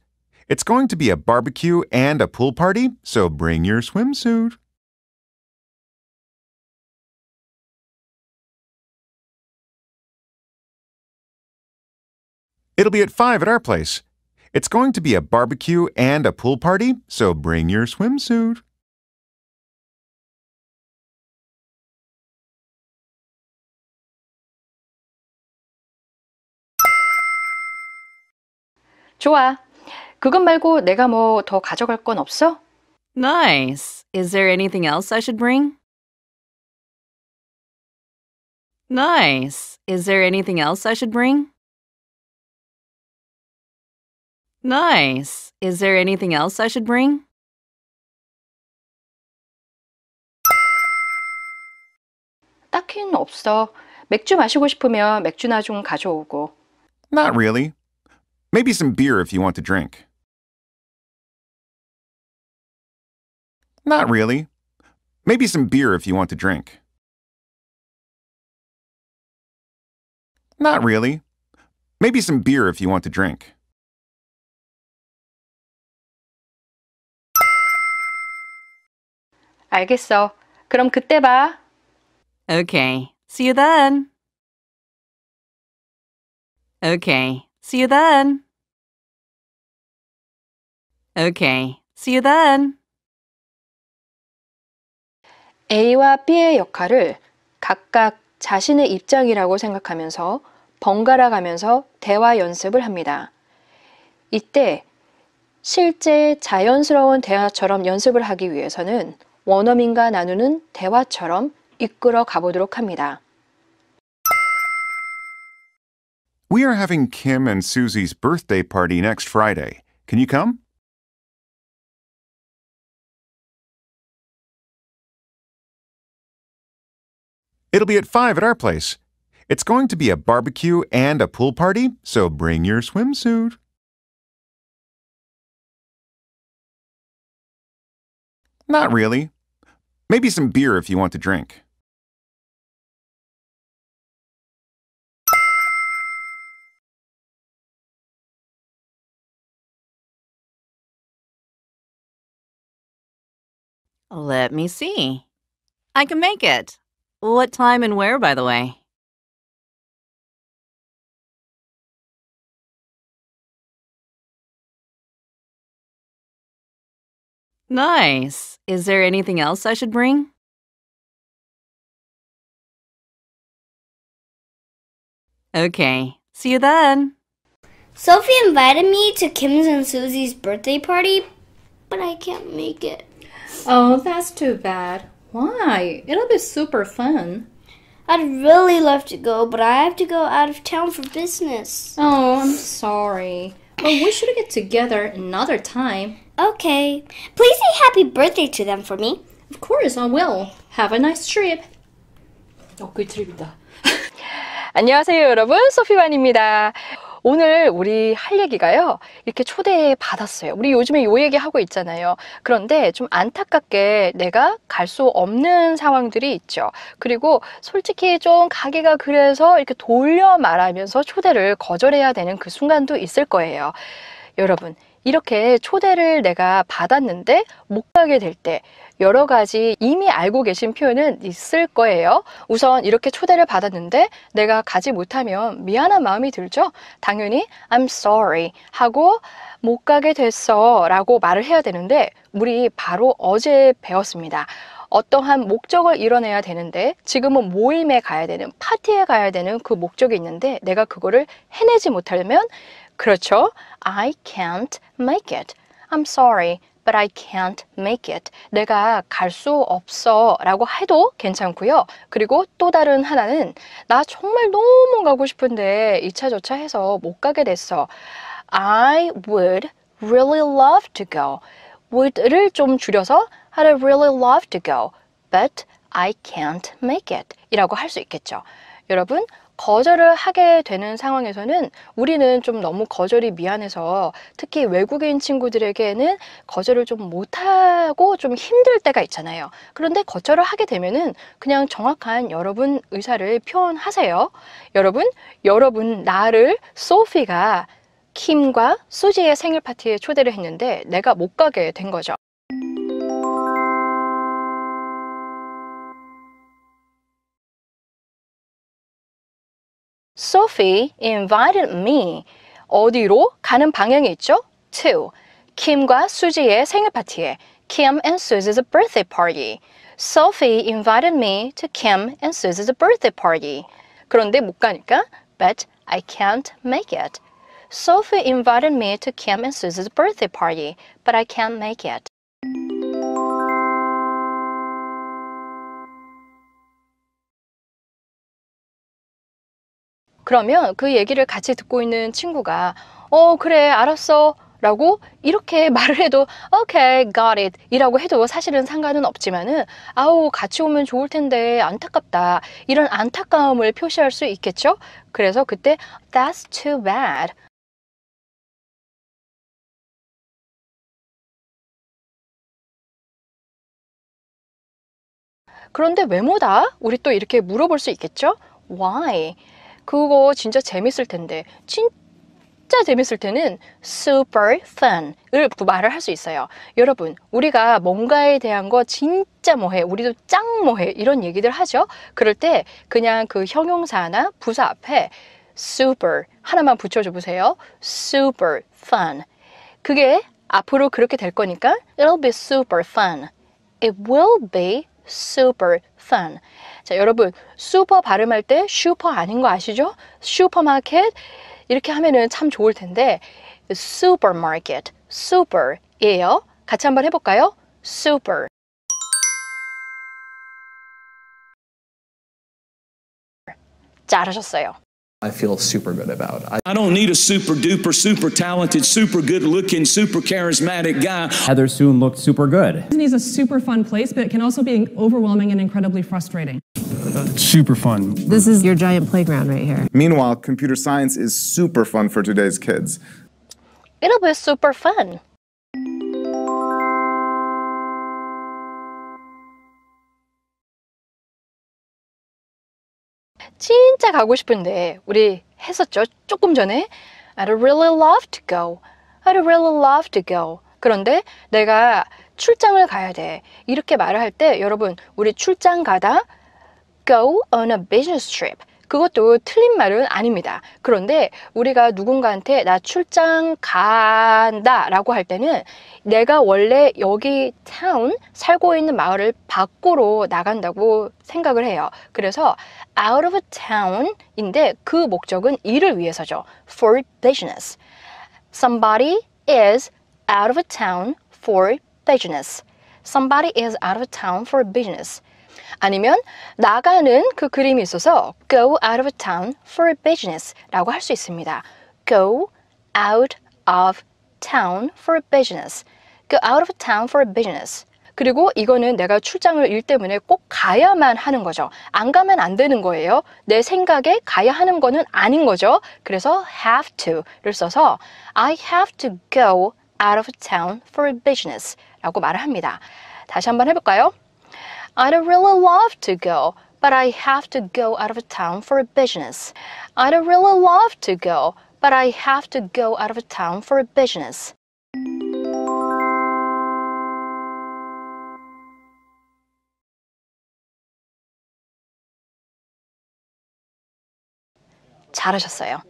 P: It's going to be a barbecue and a pool party, so bring your swimsuit. It'll be at 5 at our place. It's going to be a barbecue and a pool party, so bring your swimsuit.
C: 좋아. 그것 말고 내가 뭐 더 가져갈 건 없어?
O: Nice. Is there anything else I should bring? Nice. Is there anything else I should bring? Nice. Is there anything else I should bring?
C: 딱히는 없어. 맥주 마시고 싶으면 맥주나 좀 가져오고.
P: Not really. Maybe some beer if you want to drink. Not really. Maybe some beer if you want to drink. Not really. Maybe some beer if you want to drink.
C: 알겠어. 그럼 그때 봐.
O: Okay. See you then. Okay. See you then. Okay. See you then.
C: A와 B의 역할을 각각 자신의 입장이라고 생각하면서 번갈아 가면서 대화 연습을 합니다. 이때 실제 자연스러운 대화처럼 연습을 하기 위해서는 원어민과 나누는 대화처럼 이끌어 가보도록 합니다.
P: We are having Kim and Susie's birthday party next Friday. Can you come? It'll be at 5 at our place. It's going to be a barbecue and a pool party, so bring your swimsuit. Not really. Maybe some beer if you want to drink.
O: Let me see. I can make it. What time and where, by the way? Nice. Is there anything else I should bring? Okay. See you then.
B: Sophie invited me to Kim's and Susie's birthday party, but I can't make it.
A: Oh, that's too bad. Why? It'll be super fun.
B: I'd really love to go, but I have to go out of town for business.
A: Oh, I'm sorry. Well, we should get together another time.
B: Okay. Please say happy birthday to them for me.
A: Of course, I will. Have a nice trip.
C: 그 트립이다. 안녕하세요, 여러분. 소피반입니다. 오늘 우리 할 얘기가요. 이렇게 초대 받았어요. 우리 요즘에 요 얘기 하고 있잖아요. 그런데 좀 안타깝게 내가 갈 수 없는 상황들이 있죠. 그리고 솔직히 좀 가기가 그래서 이렇게 돌려 말하면서 초대를 거절해야 되는 그 순간도 있을 거예요. 여러분, 이렇게 초대를 내가 받았는데 못 가게 될 때 여러 가지 이미 알고 계신 표현은 있을 거예요. 우선 이렇게 초대를 받았는데 내가 가지 못하면 미안한 마음이 들죠. 당연히 I'm sorry 하고 못 가게 됐어 라고 말을 해야 되는데 우리 바로 어제 배웠습니다. 어떠한 목적을 이뤄내야 되는데 지금은 모임에 가야 되는 파티에 가야 되는 그 목적이 있는데 내가 그거를 해내지 못하려면 그렇죠. I can't make it. I'm sorry. But I can't make it. 내가 갈 수 없어 라고 해도 괜찮고요. 그리고 또 다른 하나는 나 정말 너무 가고 싶은데 이차저차 해서 못 가게 됐어. I would really love to go. would를 좀 줄여서 I'd really love to go. But I can't make it. 이라고 할 수 있겠죠. 여러분, 거절을 하게 되는 상황에서는 우리는 좀 너무 거절이 미안해서 특히 외국인 친구들에게는 거절을 좀 못하고 좀 힘들 때가 있잖아요. 그런데 거절을 하게 되면은 그냥 정확한 여러분 의사를 표현하세요. 여러분 나를 소피가 킴과 수지의 생일 파티에 초대를 했는데 내가 못 가게 된 거죠. Sophie invited me. 어디로? 가는 방향이 있죠? To. 킴과 수지의 생일 파티에. Kim and Susie's birthday party. Sophie invited me to Kim and Susie's birthday party. 그런데 못 가니까 But I can't make it. Sophie invited me to Kim and Susie's birthday party. But I can't make it. 그러면 그 얘기를 같이 듣고 있는 친구가 그래 알았어 라고 이렇게 말을 해도 okay, got it 이라고 해도 사실은 상관은 없지만은 아우 같이 오면 좋을 텐데 안타깝다 이런 안타까움을 표시할 수 있겠죠? 그래서 그때 that's too bad. 그런데 왜 뭐다? 우리 또 이렇게 물어볼 수 있겠죠? Why? 그거 진짜 재밌을 텐데 진짜 재밌을 때는 super fun을 말을 할 수 있어요. 여러분 우리가 뭔가에 대한 거 진짜 뭐해 우리도 짱 뭐해 이런 얘기들 하죠. 그럴 때 그냥 그 형용사나 부사 앞에 super 하나만 붙여줘 보세요. super fun. 그게 앞으로 그렇게 될 거니까 it'll be super fun. It will be super fun. 자, 여러분 슈퍼 발음할 때 슈퍼 아닌 거 아시죠? 슈퍼마켓 이렇게 하면은 참 좋을 텐데 supermarket, super이에요. 같이 한번 해볼까요? super. 잘하셨어요.
Q: I feel super good about.
R: I don't need a super duper, super talented, super good looking, super charismatic guy.
S: Heather soon looked super good.
T: Disney is a super fun place, but it can also be overwhelming and incredibly frustrating.
U: Super fun.
V: This is your giant playground right here.
W: Meanwhile, computer science is super fun for today's kids.
C: It'll be super fun. 진짜 가고 싶은데 우리 했었죠? 조금 전에 I'd really love to go. I'd really love to go. 그런데 내가 출장을 가야 돼. 이렇게 말을 할 때 여러분 우리 출장 가다 go on a business trip. 그것도 틀린 말은 아닙니다. 그런데 우리가 누군가한테 나 출장 간다 라고 할 때는 내가 원래 여기 town 살고 있는 마을을 밖으로 나간다고 생각을 해요. 그래서 out of town 인데 그 목적은 일을 위해서죠. for business. Somebody is out of town for business. Somebody is out of town for business. 아니면 나가는 그 그림이 있어서 go out of town for business 라고 할 수 있습니다. go out of town for business. go out of town for business. 그리고 이거는 내가 출장을 일 때문에 꼭 가야만 하는 거죠. 안 가면 안 되는 거예요. 내 생각에 가야 하는 거는 아닌 거죠. 그래서 have to를 써서 I have to go out of town for business 라고 말을 합니다. 다시 한번 해볼까요? I'd really love to go, but I have to go out of town for business. I'd really love to go, but I have to go out of town for business. 잘하셨어요.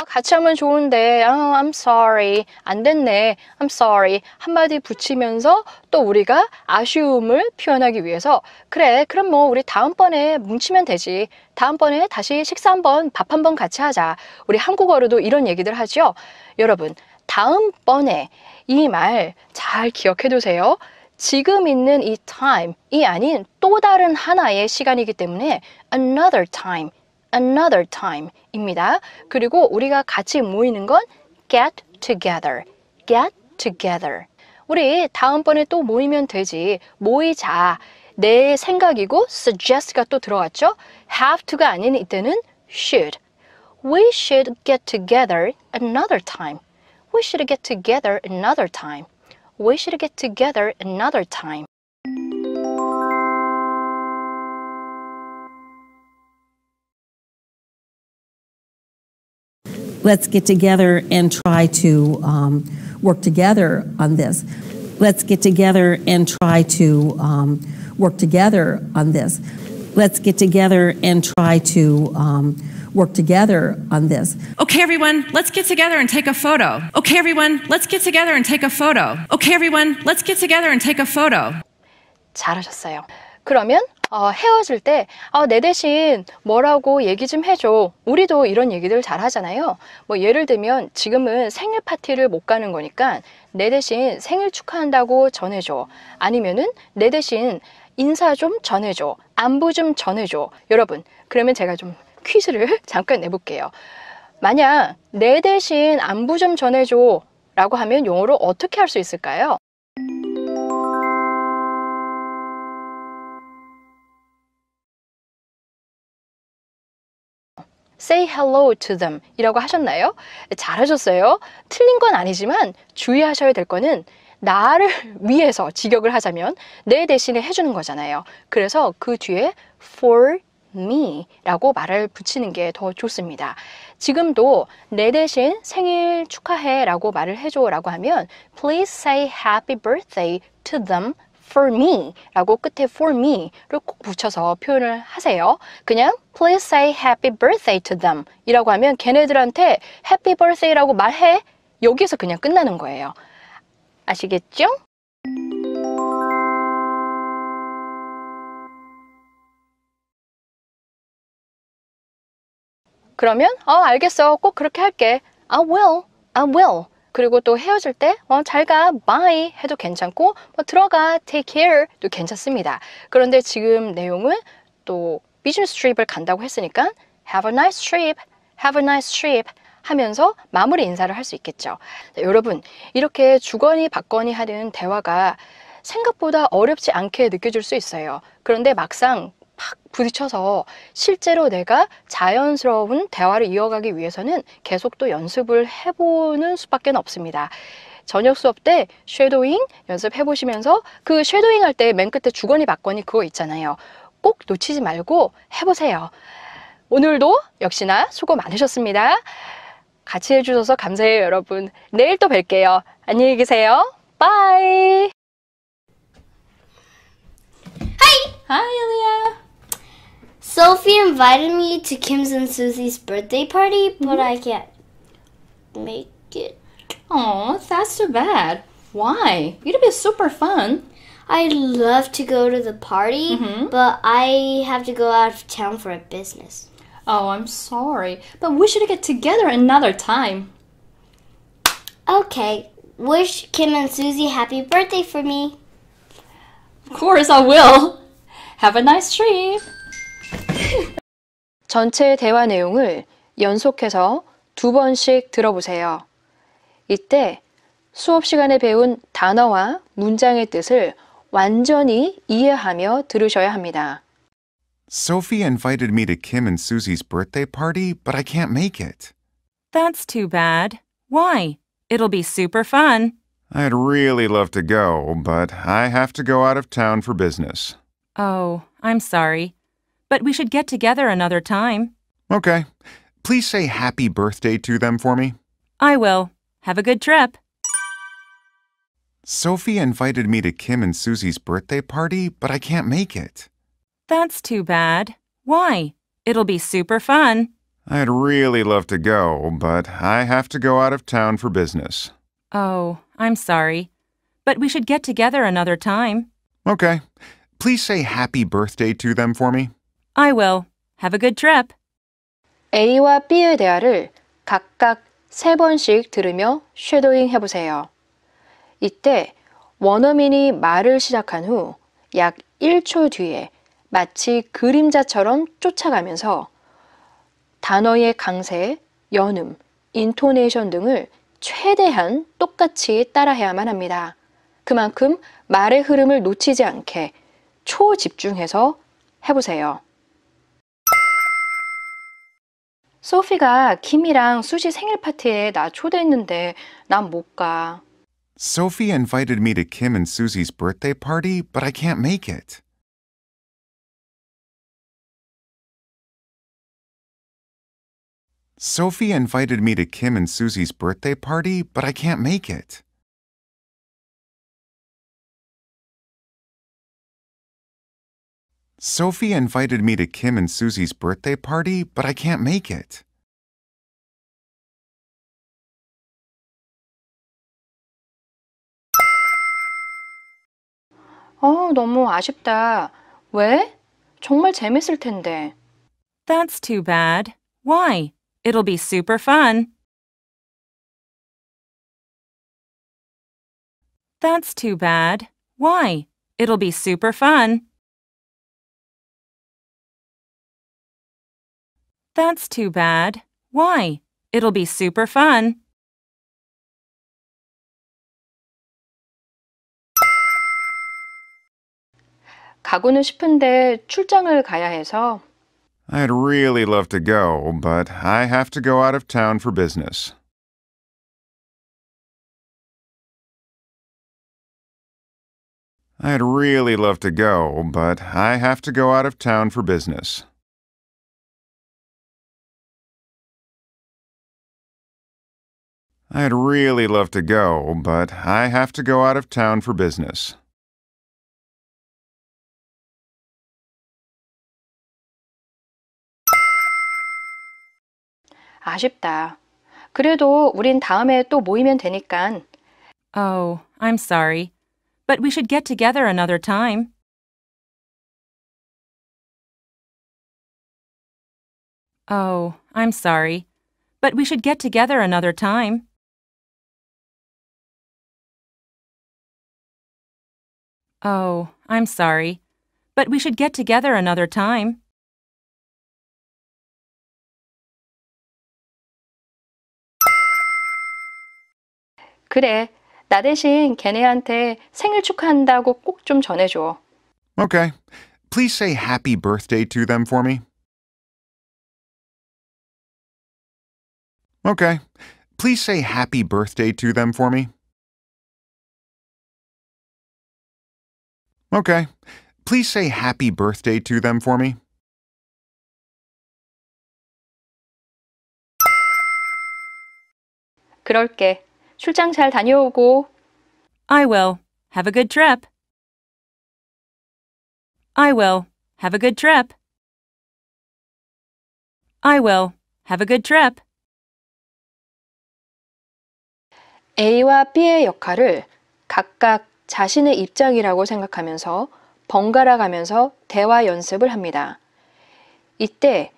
C: 같이 하면 좋은데 I'm sorry. 안 됐네. I'm sorry. 한마디 붙이면서 또 우리가 아쉬움을 표현하기 위해서 그래 그럼 뭐 우리 다음번에 뭉치면 되지. 다음번에 다시 식사 한번 밥 한번 같이 하자. 우리 한국어로도 이런 얘기들 하죠. 여러분 다음번에 이 말 잘 기억해 두세요. 지금 있는 이 time이 아닌 또 다른 하나의 시간이기 때문에 another time. another time입니다. 그리고 우리가 같이 모이는 건 get together, get together. 우리 다음번에 또 모이면 되지. 모이자. 내 생각이고 suggest가 또 들어갔죠. have to가 아닌 이때는 should. We should get together another time. We should get together another time. We should get together another time.
X: Let's get together and try to work together on this. Let's get together and try to work together on this. Let's get together and try to work together on this.
Y: Okay, everyone, let's get together and take a photo. Okay, everyone, let's get together and take a photo. Okay, everyone, let's get together and take a photo.
C: 잘하셨어요. 그러면 헤어질 때 내 대신 뭐라고 얘기 좀 해줘. 우리도 이런 얘기들 잘 하잖아요. 뭐 예를 들면 지금은 생일 파티를 못 가는 거니까 내 대신 생일 축하한다고 전해줘. 아니면은 내 대신 인사 좀 전해줘. 안부 좀 전해줘. 여러분 그러면 제가 좀 퀴즈를 잠깐 내볼게요. 만약 내 대신 안부 좀 전해줘 라고 하면 영어로 어떻게 할 수 있을까요? Say hello to them 이라고 하셨나요? 잘하셨어요. 틀린 건 아니지만 주의하셔야 될 거는 나를 위해서 직역을 하자면 내 대신에 해주는 거잖아요. 그래서 그 뒤에 for me 라고 말을 붙이는 게 더 좋습니다. 지금도 내 대신 생일 축하해 라고 말을 해줘 라고 하면 Please say happy birthday to them for me 라고 끝에 for me를 꼭 붙여서 표현을 하세요. 그냥 Please say happy birthday to them 이라고 하면 걔네들한테 happy birthday 라고 말해. 여기서 그냥 끝나는 거예요. 아시겠죠? 그러면 알겠어. 꼭 그렇게 할게. I will. I will. 그리고 또 헤어질 때 잘 가. Bye 해도 괜찮고 들어가. Take care도 괜찮습니다. 그런데 지금 내용은 또 비즈니스 트립을 간다고 했으니까 Have a nice trip. Have a nice trip 하면서 마무리 인사를 할 수 있겠죠. 자, 여러분 이렇게 주거니 받거니 하는 대화가 생각보다 어렵지 않게 느껴질 수 있어요. 그런데 막상 팍 부딪혀서 실제로 내가 자연스러운 대화를 이어가기 위해서는 계속 또 연습을 해보는 수밖에 없습니다. 저녁 수업 때 쉐도잉 연습해 보시면서 그 쉐도잉 할 때 맨 끝에 주거니 받거니 그거 있잖아요. 꼭 놓치지 말고 해보세요. 오늘도 역시나 수고 많으셨습니다. 같이 해주셔서 감사해요, 여러분. 내일 또 뵐게요. 안녕히 계세요. 바이.
B: Hi, Ilya. Sophie invited me to Kim's and Susie's birthday party, but I can't make it.
A: Oh, that's too bad. Why? It'll be super fun.
B: I'd love to go to the party, but I have to go out of town for a business.
A: Oh, I'm sorry, but we should get together another time.
B: Okay, wish Kim and Susie happy birthday for me.
A: Of course I will. Have a nice trip.
C: 전체 대화 내용을 연속해서 2번씩 들어보세요. 이때 수업 시간에 배운 단어와 문장의 뜻을 완전히 이해하며 들으셔야 합니다.
P: Sophie invited me to Kim and Susie's birthday party, but I can't make it.
Y: That's too bad. Why? It'll be super fun.
P: I'd really love to go, but I have to go out of town for business.
Y: Oh, I'm sorry. But we should get together another time.
P: Okay. Please say happy birthday to them for me.
Y: I will. Have a good trip.
P: Sophie invited me to Kim and Susie's birthday party, but I can't make it.
Y: That's too bad. Why? It'll be super fun.
P: I'd really love to go, but I have to go out of town for business.
Y: Oh, I'm sorry. But we should get together another time.
P: Okay. Please say happy birthday to them for me.
Y: I will. Have a good trip.
C: A와 B의 대화를 각각 3번씩 들으며 쉐도잉 해보세요. 이때 원어민이 말을 시작한 후 약 1초 뒤에 마치 그림자처럼 쫓아가면서 단어의 강세, 연음, 인토네이션 등을 최대한 똑같이 따라해야만 합니다. 그만큼 말의 흐름을 놓치지 않게 초집중해서 해보세요. 소피가 김이랑 수지 생일 파티에 나 초대했는데 난 못 가.
P: Sophie invited me to Kim and Susie's birthday party, but I can't make it. Sophie invited me to Kim and Susie's birthday party, but I can't make it. Sophie invited me to Kim and Susie's birthday party, but I can't make it.
C: 너무 아쉽다. 왜? 정말 재밌을 텐데.
Y: That's too bad. Why? It'll be super fun. That's too bad. Why? It'll be super fun. That's too bad. Why? It'll be super fun.
C: 가고는 싶은데 출장을 가야 해서.
P: I'd really love to go, but I have to go out of town for business. I'd really love to go, but I have to go out of town for business. I'd really love to go, but I have to go out of town for business.
C: 아쉽다. 그래도 우린 다음에 또 모이면 되니깐.
Y: Oh, I'm sorry. But we should get together another time. Oh, I'm sorry. But we should get together another time. Oh, I'm sorry. But we should get together another time.
C: 그래, 나 대신 걔네한테 생일 축하한다고 꼭 좀 전해줘.
P: Okay. Please say happy birthday to them for me. Okay. Please say happy birthday to them for me. Okay. Please say happy birthday to them for me.
C: 그럴게. 출장 잘 다녀오고.
Y: I will. Have a good trip. I will. Have a good trip. I will. Have a good trip.
C: A와 B의 역할을 각각 자신의 입장이라고 생각하면서 번갈아 가면서 대화 연습을 합니다. 이때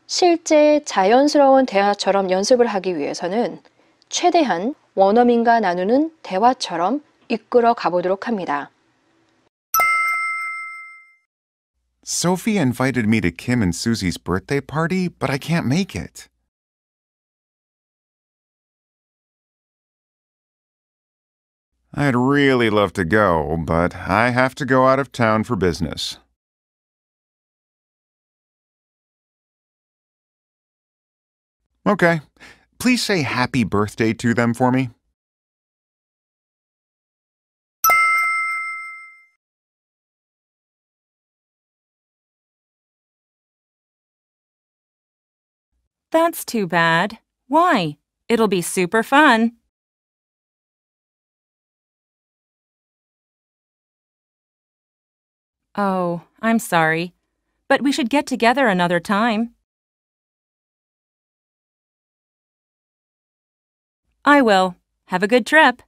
C: 실제 자연스러운 대화처럼 연습을 하기 위해서는 최대한 원어민과 나누는 대화처럼 이끌어 가보도록 합니다.
P: Sophie invited me to Kim and Susie's birthday party, but I can't make it. I'd really love to go, but I have to go out of town for business. Okay. Please say happy birthday to them for me.
Y: That's too bad. Why? It'll be super fun. Oh, I'm sorry. But we should get together another time. I will. Have a good trip.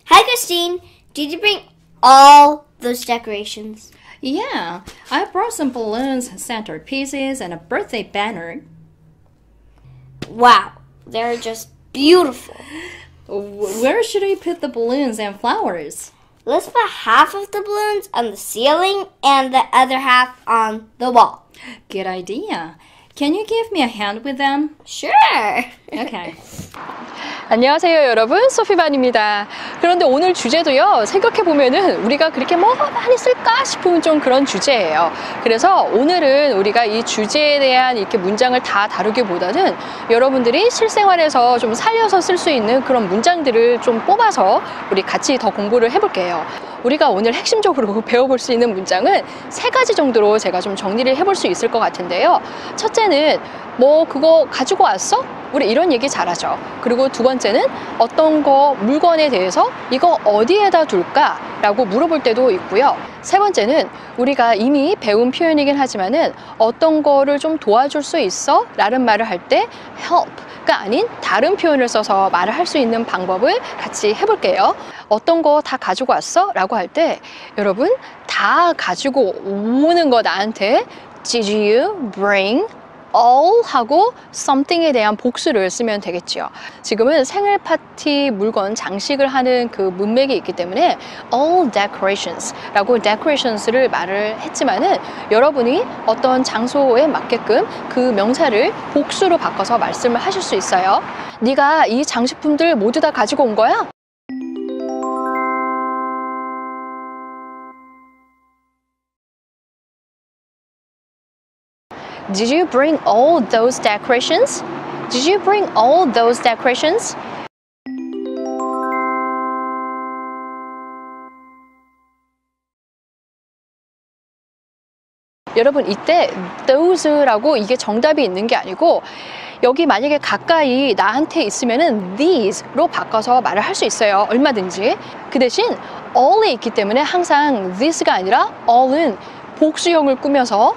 B: Hi, Christine. Did you bring all those decorations?
A: Yeah, I brought some balloons, centerpieces, and a birthday banner.
B: Wow, they're just beautiful.
A: Where should I put the balloons and flowers?
B: Let's put half of the balloons on the ceiling and the other half on the wall.
A: Good idea. Can you give me a hand with them?
B: Sure.
A: Okay.
C: 안녕하세요 여러분, 소피반입니다. 그런데 오늘 주제도요, 생각해보면은 우리가 그렇게 뭐 많이 쓸까 싶은 좀 그런 주제예요. 그래서 오늘은 우리가 이 주제에 대한 이렇게 문장을 다 다루기보다는 여러분들이 실생활에서 좀 살려서 쓸 수 있는 그런 문장들을 좀 뽑아서 우리 같이 더 공부를 해볼게요. 우리가 오늘 핵심적으로 배워볼 수 있는 문장은 3가지 정도로 제가 좀 정리를 해볼 수 있을 것 같은데요. 첫째는 뭐 그거 가지고 왔어? 우리 이런 얘기 잘하죠. 그리고 두 번째는 어떤 거 물건에 대해서 이거 어디에다 둘까? 라고 물어볼 때도 있고요. 세 번째는 우리가 이미 배운 표현이긴 하지만은 어떤 거를 좀 도와줄 수 있어? 라는 말을 할 때 help가 아닌 다른 표현을 써서 말을 할 수 있는 방법을 같이 해볼게요. 어떤 거 다 가지고 왔어? 라고 할 때 여러분 다 가지고 오는 거 나한테 Did you bring all 하고 something에 대한 복수를 쓰면 되겠죠. 지금은 생일 파티 물건 장식을 하는 그 문맥이 있기 때문에 all decorations 라고 decorations를 말을 했지만은 여러분이 어떤 장소에 맞게끔 그 명사를 복수로 바꿔서 말씀을 하실 수 있어요. 네가 이 장식품들 모두 다 가지고 온 거야? Did you bring all those decorations? Did you bring all those decorations? 여러분 이때 those라고 이게 정답이 있는 게 아니고 여기 만약에 가까이 나한테 있으면은 these로 바꿔서 말을 할 수 있어요. 얼마든지. 그 대신 all이 있기 때문에 항상 this가 아니라 all은 복수형을 꾸며서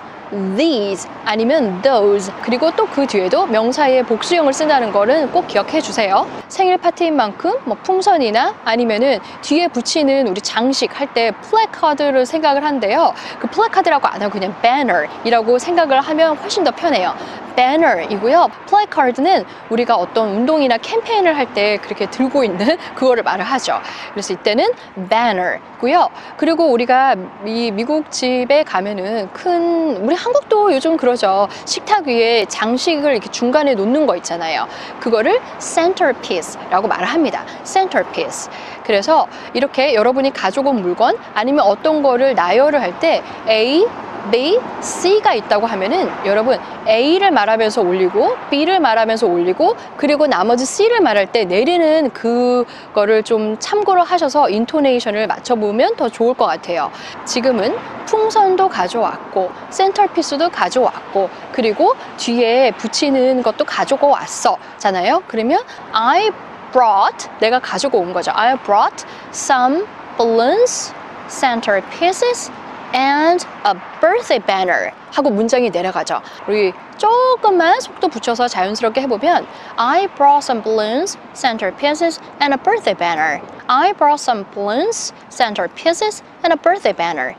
C: these 아니면 those 그리고 또 그 뒤에도 명사의 복수형을 쓴다는 거는 꼭 기억해 주세요. 생일 파티인 만큼 뭐 풍선이나 아니면은 뒤에 붙이는 우리 장식 할 때 플래카드를 생각을 하는데요. 그 플래카드라고 안 하고 그냥 banner이라고 생각을 하면 훨씬 더 편해요. banner이고요. 플래카드는 우리가 어떤 운동이나 캠페인을 할 때 그렇게 들고 있는 그거를 말을 하죠. 그래서 이때는 banner고요. 그리고 우리가 이 미국 집에 가면은 큰 우리 한국도 요즘 그러죠. 식탁 위에 장식을 이렇게 중간에 놓는 거 있잖아요. 그거를 centerpiece라고 말을 합니다. centerpiece. 그래서 이렇게 여러분이 가지고 온 물건 아니면 어떤 거를 나열을 할 때 A, B, C가 있다고 하면은 여러분 A를 말하면서 올리고 B를 말하면서 올리고 그리고 나머지 C를 말할 때 내리는 그거를 좀 참고를 하셔서 인토네이션을 맞춰보면 더 좋을 것 같아요. 지금은 풍선도 가져왔고 센터피스도 가져왔고 그리고 뒤에 붙이는 것도 가지고 왔어 잖아요. 그러면 I brought 내가 가지고 온 거죠. I brought some balloons, centerpieces and a birthday banner 하고 문장이 내려가죠. 우리 조금만 속도 붙여서 자연스럽게 해보면 I brought some balloons, centerpieces and a birthday banner. I brought some balloons, centerpieces and a birthday banner.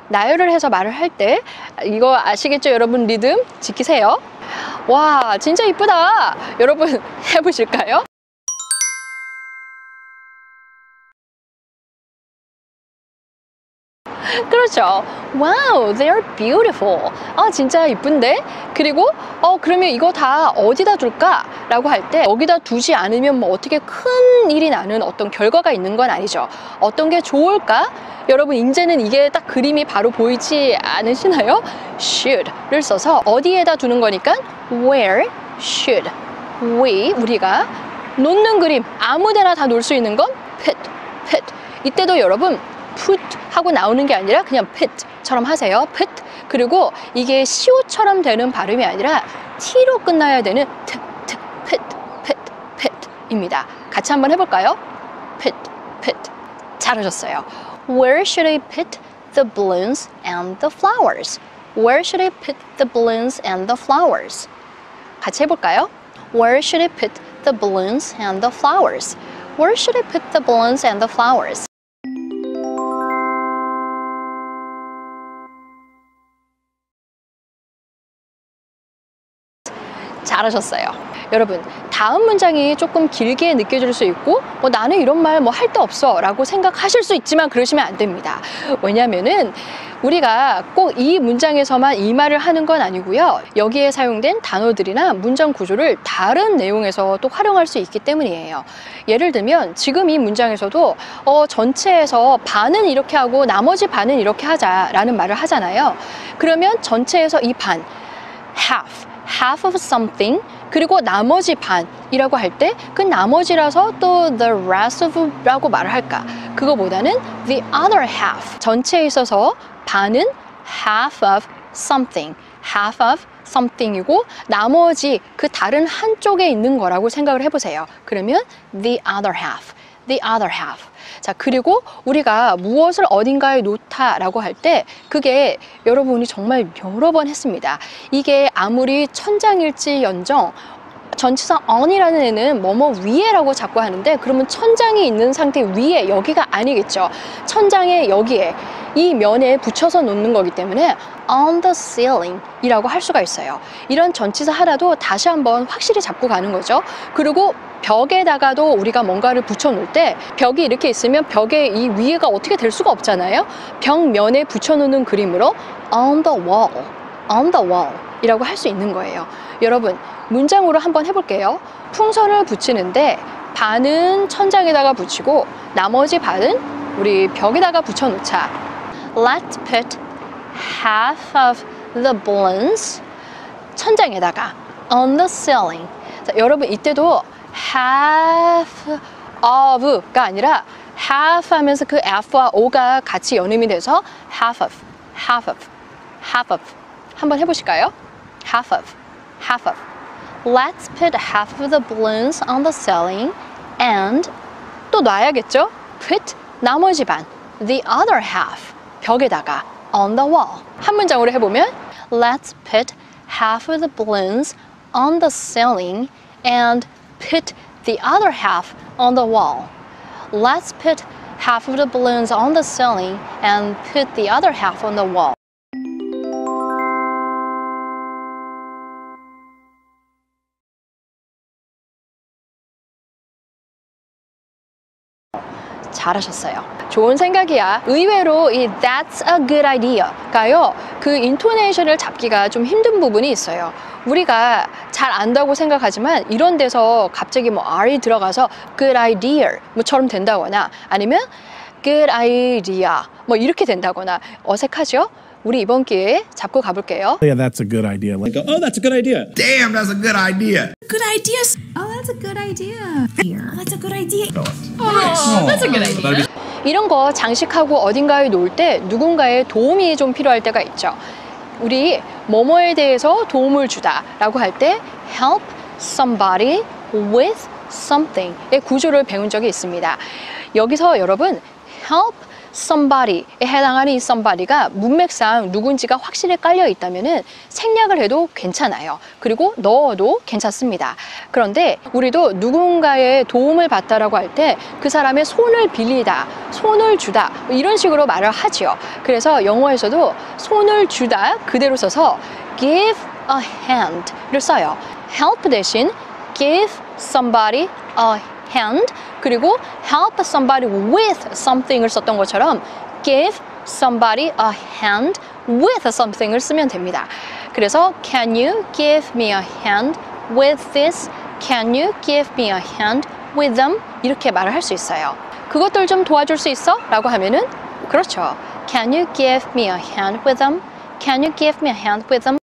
C: 나열을 해서 말을 할 때 이거 아시겠죠? 여러분 리듬 지키세요. 와 진짜 이쁘다. 여러분 해보실까요? 그렇죠. Wow, they're beautiful. 아 진짜 이쁜데? 그리고 그러면 이거 다 어디다 둘까? 라고 할 때 여기다 두지 않으면 뭐 어떻게 큰 일이 나는 어떤 결과가 있는 건 아니죠. 어떤 게 좋을까? 여러분 이제는 이게 딱 그림이 바로 보이지 않으시나요? should를 써서 어디에다 두는 거니까 where should we 우리가 놓는 그림 아무데나 다 놓을 수 있는 건 put. 이때도 여러분 put 하고 나오는 게 아니라 그냥 pit처럼 하세요. put. 그리고 이게 시오처럼 되는 발음이 아니라 t로 끝나야 되는 pit입니다. 같이 한번 해볼까요? pit. 잘하셨어요. Where should I put the balloons and the flowers? Where should I put the balloons and the flowers? 같이 해볼까요? Where should I put the balloons and the flowers? Where should I put the balloons and the flowers? 잘하셨어요. 여러분 다음 문장이 조금 길게 느껴질 수 있고 나는 이런 말 뭐 할 데 없어 라고 생각하실 수 있지만 그러시면 안 됩니다. 왜냐면은 우리가 꼭 이 문장에서만 이 말을 하는 건 아니고요. 여기에 사용된 단어들이나 문장 구조를 다른 내용에서 또 활용할 수 있기 때문이에요. 예를 들면 지금 이 문장에서도 전체에서 반은 이렇게 하고 나머지 반은 이렇게 하자라는 말을 하잖아요. 그러면 전체에서 이 반 half of something 그리고 나머지 반이라고 할 때 그 나머지라서 또 the rest of 라고 말을 할까? 그거보다는 the other half 전체에 있어서 반은 half of something이고 나머지 그 다른 한쪽에 있는 거라고 생각을 해보세요. 그러면 the other half. 자, 그리고 우리가 무엇을 어딘가에 놓다라고 할 때 그게 여러분이 정말 여러 번 했습니다. 이게 아무리 천장일지언정 전치사 on이라는 애는 뭐뭐 위에라고 자꾸 하는데 그러면 천장이 있는 상태 위에 여기가 아니겠죠. 천장의 여기에 이 면에 붙여서 놓는 거기 때문에 on the ceiling 이라고 할 수가 있어요. 이런 전치사 하나도 다시 한번 확실히 잡고 가는 거죠. 그리고 벽에다가도 우리가 뭔가를 붙여 놓을 때 벽이 이렇게 있으면 벽에 이 위에가 어떻게 될 수가 없잖아요. 벽면에 붙여 놓는 그림으로 on the wall 이라고 할 수 있는 거예요. 여러분 문장으로 한번 해볼게요. 풍선을 붙이는데 반은 천장에다가 붙이고 나머지 반은 우리 벽에다가 붙여놓자. Let's put half of the balloons 천장에다가 on the ceiling. 자, 여러분 이때도 half of가 아니라 half 하면서 그 F와 O가 같이 연음이 돼서 half of, half of, half of. 한번 해보실까요? half of, half of. Let's put half of the balloons on the ceiling and 또 놔야겠죠? Put 나머지 반, the other half 벽에다가 on the wall. 한 문장으로 해보면 Let's put half of the balloons on the ceiling and put the other half on the wall. Let's put half of the balloons on the ceiling and put the other half on the wall. 잘하셨어요. 좋은 생각이야. 의외로 이 That's a good idea가요. 그 인토네이션을 잡기가 좀 힘든 부분이 있어요. 우리가 잘 안다고 생각하지만 이런 데서 갑자기 뭐 R이 들어가서 good idea 뭐처럼 된다거나 아니면 good idea 뭐 이렇게 된다거나 어색하죠? 우리 이번 기회에 잡고 가볼게요.
U: Yeah, that's a good idea. Like, oh, that's a good idea.
N: Damn, that's a good idea.
D: Good idea. Oh, that's a good idea. Here. That's a good idea.
C: Oh, that's a good idea. 이런 거 장식하고 어딘가에 놓을 때 누군가의 도움이 좀 필요할 때가 있죠. 우리 뭐뭐에 대해서 도움을 주다 라고 할 때 help somebody with something의 구조를 배운 적이 있습니다. 여기서 여러분 help somebody에 해당하는 이 somebody가 문맥상 누군지가 확실히 깔려 있다면은 생략을 해도 괜찮아요. 그리고 넣어도 괜찮습니다. 그런데 우리도 누군가의 도움을 받다라고 할 때 그 사람의 손을 빌리다, 손을 주다 이런 식으로 말을 하지요. 그래서 영어에서도 손을 주다 그대로 써서 give a hand를 써요. help 대신 give somebody a hand 그리고 help somebody with something을 썼던 것처럼 give somebody a hand with something을 쓰면 됩니다. 그래서 can you give me a hand with this? Can you give me a hand with them? 이렇게 말을 할 수 있어요. 그것들 좀 도와줄 수 있어? 라고 하면은 그렇죠. Can you give me a hand with them? Can you give me a hand with them?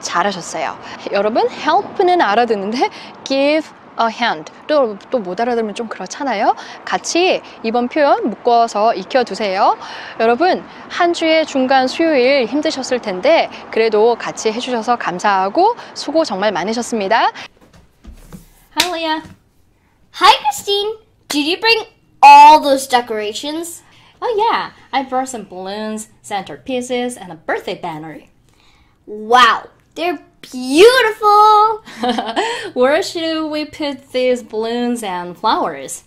C: 잘하셨어요. 여러분 help는 알아듣는데 give a hand 또 못 알아들으면 좀 그렇잖아요. 같이 이번 표현 묶어서 익혀두세요. 여러분 한 주의 중간 수요일 힘드셨을 텐데 그래도 같이 해주셔서 감사하고 수고 정말 많으셨습니다.
A: Hi, Leah.
B: Hi, Christine. Did you bring all those decorations?
A: Oh, yeah. I brought some balloons, centerpieces, and a birthday banner.
B: Wow, they're beautiful!
A: Where should we put these balloons and flowers?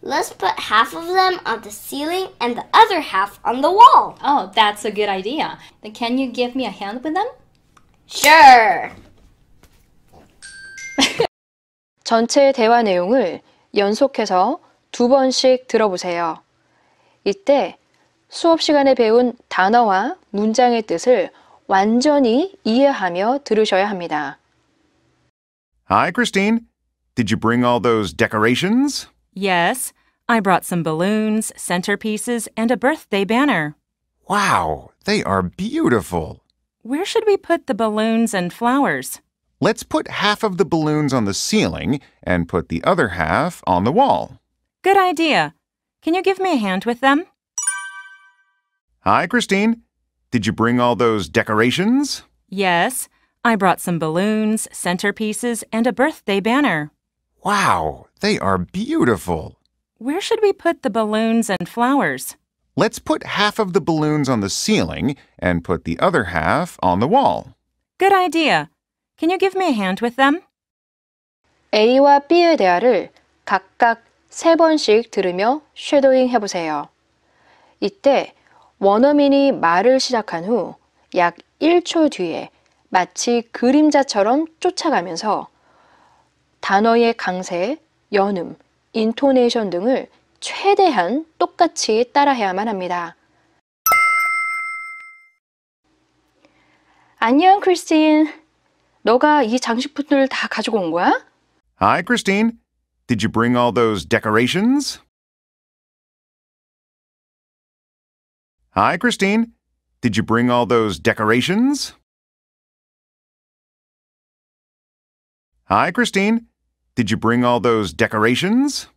B: Let's put half of them on the ceiling and the other half on the wall.
A: Oh, that's a good idea. Then can you give me a hand with them?
B: Sure.
C: 전체 대화 내용을 연속해서 2번씩 들어보세요. 이때 수업 시간에 배운 단어와 문장의 뜻을 완전히 이해하며 들으셔야 합니다.
P: Hi, Christine. Did you bring all those decorations?
Y: Yes, I brought some balloons, centerpieces, and a birthday banner.
P: Wow, they are beautiful.
Y: Where should we put the balloons and flowers?
P: Let's put half of the balloons on the ceiling and put the other half on the wall.
Y: Good idea. Can you give me a hand with them?
P: Hi, Christine. Did you bring all those decorations?
Y: Yes, I brought some balloons, centerpieces, and a birthday banner.
P: Wow, they are beautiful.
Y: Where should we put the balloons and flowers?
P: Let's put half of the balloons on the ceiling and put the other half on the wall.
Y: Good idea. Can you give me a hand with them?
C: A와 B의 대화를 각각 3번씩 들으며 쉐도잉 해보세요. 이때 원어민이 말을 시작한 후 약 1초 뒤에 마치 그림자처럼 쫓아가면서 단어의 강세, 연음, 인토네이션 등을 최대한 똑같이 따라해야만 합니다. 안녕, 크리스틴. 너가 이 장식품들을 다 가지고 온 거야?
P: Hi, Christine. Did you bring all those decorations? Hi, Christine. Did you bring all those decorations? Hi, Christine. Did you bring all those decorations?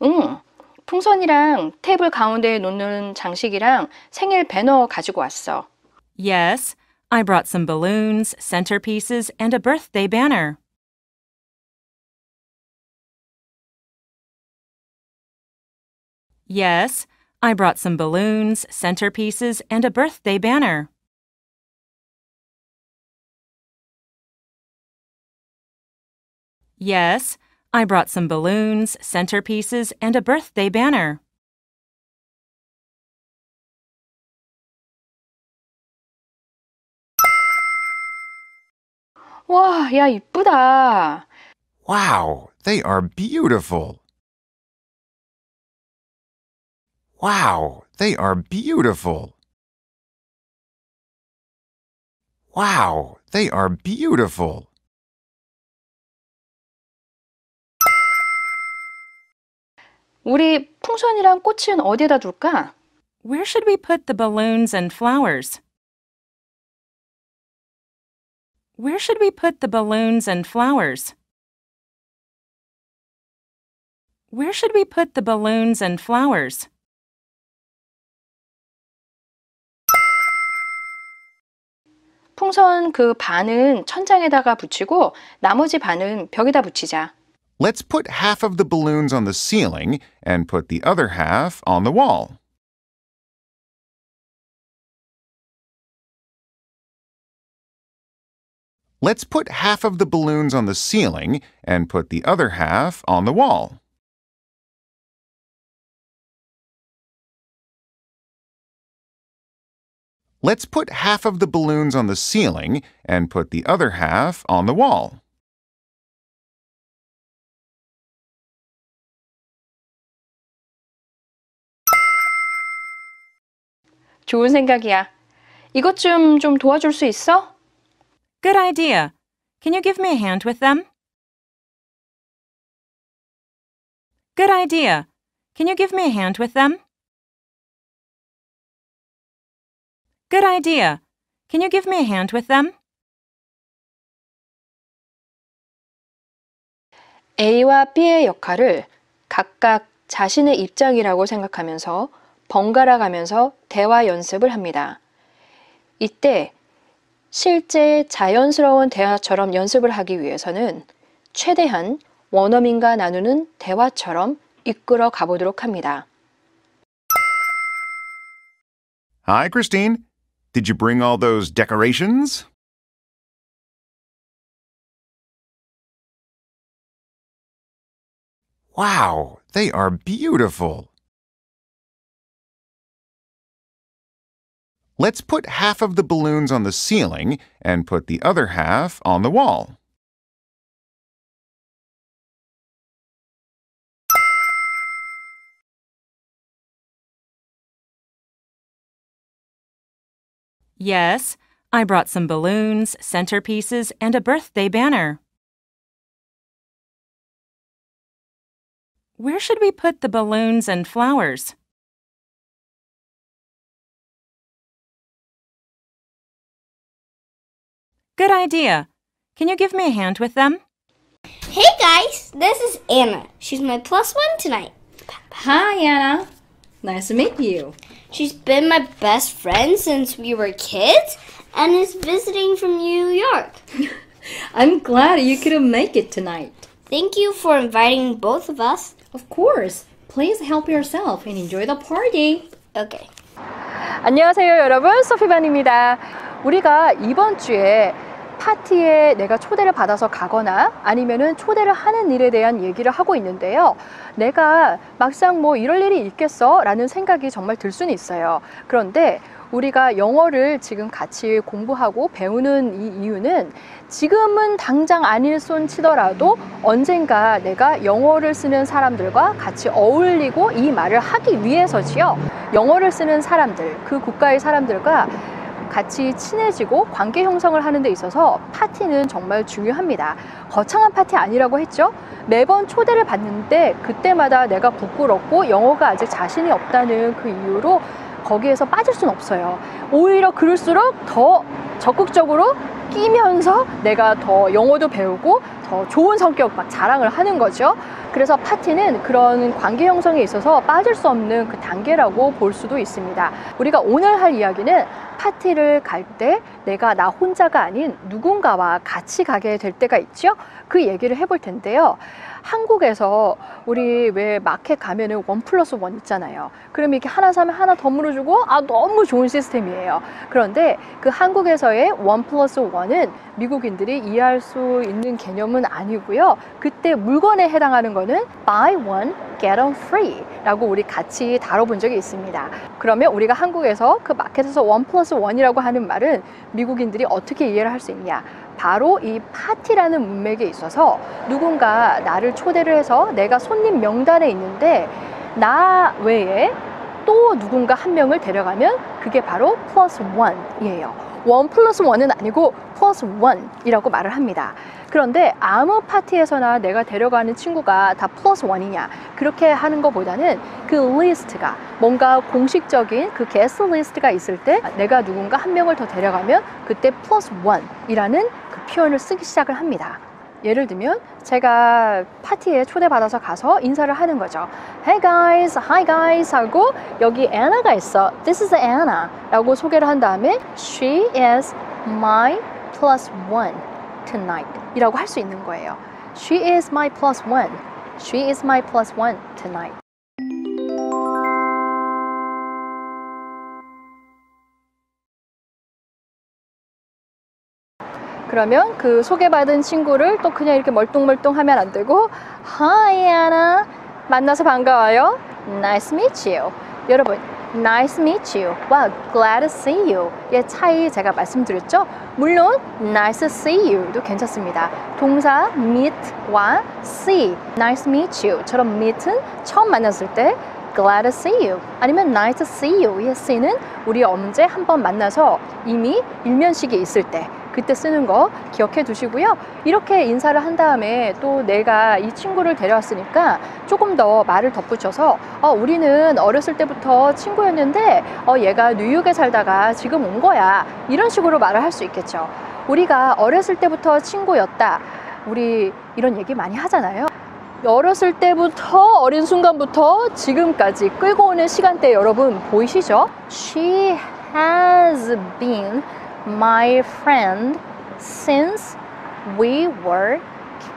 C: 응. 풍선이랑 테이블 가운데에 놓는 장식이랑 생일 배너 가지고 왔어.
Y: Yes, I brought some balloons, centerpieces, and a birthday banner. Yes, I brought some balloons, centerpieces, and a birthday banner. Yes, I brought some balloons, centerpieces, and a birthday banner.
C: 와, 야, 이쁘다.
P: Wow, they are beautiful. Wow, they are beautiful. Wow, they are beautiful.
C: 우리 풍선이랑 꽃은 어디에다 둘까?
Y: Where should we put the balloons and flowers? Where should we put the balloons and flowers? Where should we put the balloons and flowers?
C: 풍선 그 반은 천장에다가 붙이고 나머지 반은 벽에다 붙이자.
P: Let's put half of the balloons on the ceiling and put the other half on the wall. Let's put half of the balloons on the ceiling and put the other half on the wall. Let's put half of the balloons on the ceiling and put the other half on the wall.
C: 좋은 생각이야. 이것 좀 도와줄 수 있어?
Y: Good idea. Can you give me a hand with them? Good idea. Can you give me a hand with them? Good idea. Can you give me a hand with them?
C: A와 B의 역할을 각각 자신의 입장이라고 생각하면서 번갈아 가면서 대화 연습을 합니다. 이때 실제 자연스러운 대화처럼 연습을 하기 위해서는 최대한 원어민과 나누는 대화처럼 이끌어 가보도록 합니다.
P: Hi, Christine. Did you bring all those decorations? Wow, they are beautiful. Let's put half of the balloons on the ceiling and put the other half on the wall.
Y: Yes, I brought some balloons, centerpieces, and a birthday banner. Where should we put the balloons and flowers? Good idea. Can you give me a hand with them?
B: Hey guys, this is Anna. She's my +1 tonight.
A: Hi, Anna. Nice to meet you.
B: She's been my best friend since we were kids and is visiting from New York.
A: I'm glad you could make it tonight.
B: Thank you for inviting both of us.
A: Of course. Please help yourself and enjoy the party.
B: Okay.
C: 안녕하세요, 여러분. 소피반입니다. 우리가 이번 주에 파티에 내가 초대를 받아서 가거나 아니면은 초대를 하는 일에 대한 얘기를 하고 있는데요. 내가 막상 뭐 이럴 일이 있겠어? 라는 생각이 정말 들 수는 있어요. 그런데 우리가 영어를 지금 같이 공부하고 배우는 이 이유는 지금은 당장 안 일손치더라도 언젠가 내가 영어를 쓰는 사람들과 같이 어울리고 이 말을 하기 위해서지요. 영어를 쓰는 사람들, 그 국가의 사람들과 같이 친해지고 관계 형성을 하는 데 있어서 파티는 정말 중요합니다. 거창한 파티 아니라고 했죠? 매번 초대를 받는데 그때마다 내가 부끄럽고 영어가 아직 자신이 없다는 그 이유로 거기에서 빠질 수는 없어요. 오히려 그럴수록 더 적극적으로 끼면서 내가 더 영어도 배우고 더 좋은 성격 막 자랑을 하는 거죠. 그래서 파티는 그런 관계 형성에 있어서 빠질 수 없는 그 단계라고 볼 수도 있습니다. 우리가 오늘 할 이야기는 파티를 갈 때 내가 나 혼자가 아닌 누군가와 같이 가게 될 때가 있죠. 그 얘기를 해볼 텐데요. 한국에서 우리 왜 마켓 가면은 1+1 있잖아요. 그럼 이렇게 하나 사면 하나 더 물어주고 너무 좋은 시스템이에요. 그런데 그 한국에서의 1+1은 미국인들이 이해할 수 있는 개념은 아니고요. 그때 물건에 해당하는 거는 buy one, get one free 라고 우리 같이 다뤄본 적이 있습니다. 그러면 우리가 한국에서 그 마켓에서 1+1이라고 하는 말은 미국인들이 어떻게 이해를 할 수 있냐? 바로 이 파티라는 문맥에 있어서 누군가 나를 초대를 해서 내가 손님 명단에 있는데 나 외에 또 누군가 한 명을 데려가면 그게 바로 +1이에요. 1+1은 아니고 +1이라고 말을 합니다. 그런데 아무 파티에서나 내가 데려가는 친구가 다 +1이냐 그렇게 하는 것보다는 그 리스트가 뭔가 공식적인 그 게스트 리스트가 있을 때 내가 누군가 한 명을 더 데려가면 그때 +1이라는 그 표현을 쓰기 시작을 합니다. 예를 들면 제가 파티에 초대받아서 가서 인사를 하는 거죠. Hey guys, hi guys 하고 여기 Anna가 있어. This is Anna 라고 소개를 한 다음에 She is my +1 tonight 이라고 할 수 있는 거예요. She is my +1. She is my +1 tonight. 그러면 그 소개받은 친구를 또 그냥 이렇게 멀뚱멀뚱 하면 안 되고 Hi Anna 만나서 반가워요. Nice to meet you. 여러분 Nice to meet you. Wow, glad to see you. 의 차이 제가 말씀드렸죠? 물론 Nice to see you도 괜찮습니다. 동사 meet와 see, Nice to meet you 처럼 meet은 처음 만났을 때 Glad to see you 아니면 Nice to see you 의 see는 우리 언제 한번 만나서 이미 일면식에 있을 때 그때 쓰는 거 기억해 두시고요. 이렇게 인사를 한 다음에 또 내가 이 친구를 데려왔으니까 조금 더 말을 덧붙여서 우리는 어렸을 때부터 친구였는데 얘가 뉴욕에 살다가 지금 온 거야. 이런 식으로 말을 할 수 있겠죠. 우리가 어렸을 때부터 친구였다. 우리 이런 얘기 많이 하잖아요. 어렸을 때부터 어린 순간부터 지금까지 끌고 오는 시간대 여러분 보이시죠? She has been my friend since we were